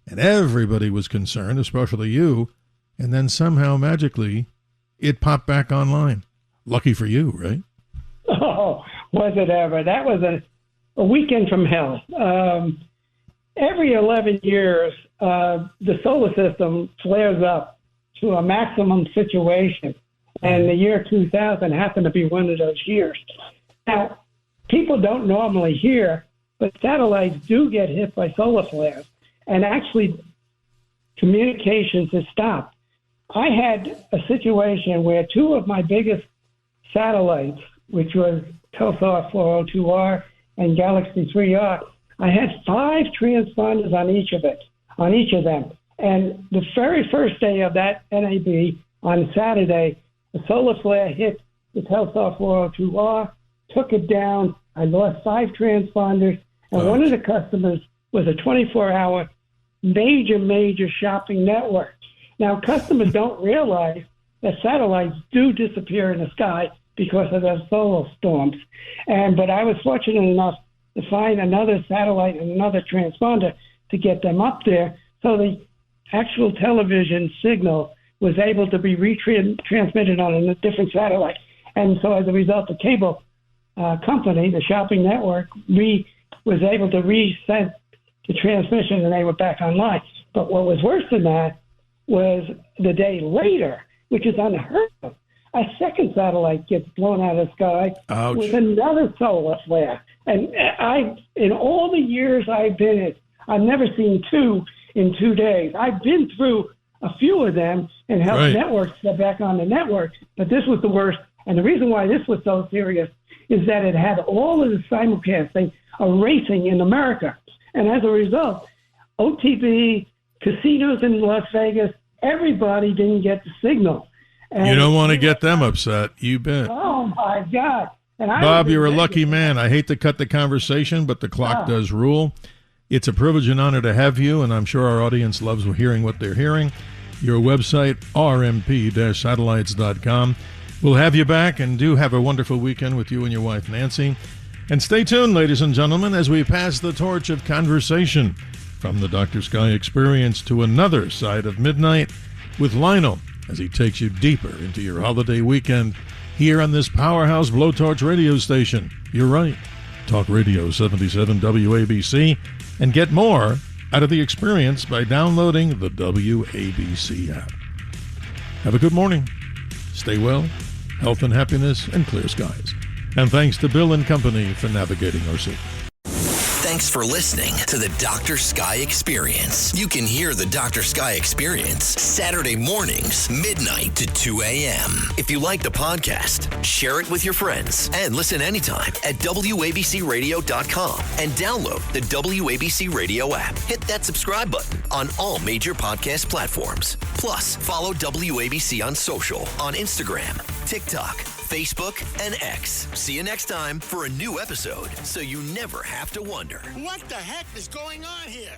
and everybody was concerned, especially you. And then somehow, magically, it popped back online. Lucky for you, right? Oh, was it ever. That was a weekend from hell. Every 11 years, the solar system flares up to a maximum situation. And the year 2000 happened to be one of those years. Now, people don't normally hear, but satellites do get hit by solar flares. And actually, communications is stopped. I had a situation where 2 of my biggest satellites, which was Telstar 402R and Galaxy 3R, I had 5 transponders on each of them. And the very first day of that NAB on Saturday, the solar flare hit the Telstar 402R, took it down. I lost 5 transponders, and one of the customers was a 24-hour major shopping network. Now, customers don't realize that satellites do disappear in the sky because of those solar storms. But I was fortunate enough to find another satellite and another transponder to get them up there, so the actual television signal was able to be retransmitted on a different satellite. And so as a result, the cable company, the shopping network, was able to reset the transmission, and they were back online. But what was worse than that was the day later, which is unheard of, a second satellite gets blown out of the sky with another solar flare. And in all the years I've been in, I've never seen 2 in 2 days. I've been through a few of them and helped networks get back on the network, but this was the worst. And the reason why this was so serious is that it had all of the simulcasting racing in America. And as a result, OTB, casinos in Las Vegas, everybody didn't get the signal. And you don't want to get them upset. You bet. Oh, my God. And Bob, you're a lucky man. I hate to cut the conversation, but the clock does rule. It's a privilege and honor to have you, and I'm sure our audience loves hearing what they're hearing. Your website, rmp-satellites.com. We'll have you back, and do have a wonderful weekend with you and your wife, Nancy. And stay tuned, ladies and gentlemen, as we pass the torch of conversation from the Dr. Sky Experience to another side of midnight with Lionel, as he takes you deeper into your holiday weekend here on this powerhouse blowtorch radio station. You're right. Talk Radio 77 WABC. And get more out of the experience by downloading the WABC app. Have a good morning. Stay well, health and happiness, and clear skies. And thanks to Bill and Company for navigating our city. Thanks for listening to the Dr. Sky Experience. You can hear the Dr. Sky Experience Saturday mornings, midnight to 2 a.m. If you like the podcast, share it with your friends and listen anytime at WABCRadio.com and download the WABC Radio app. Hit that subscribe button on all major podcast platforms. Plus, follow WABC on social on Instagram, TikTok, Facebook, and X. See you next time for a new episode so you never have to wonder. What the heck is going on here?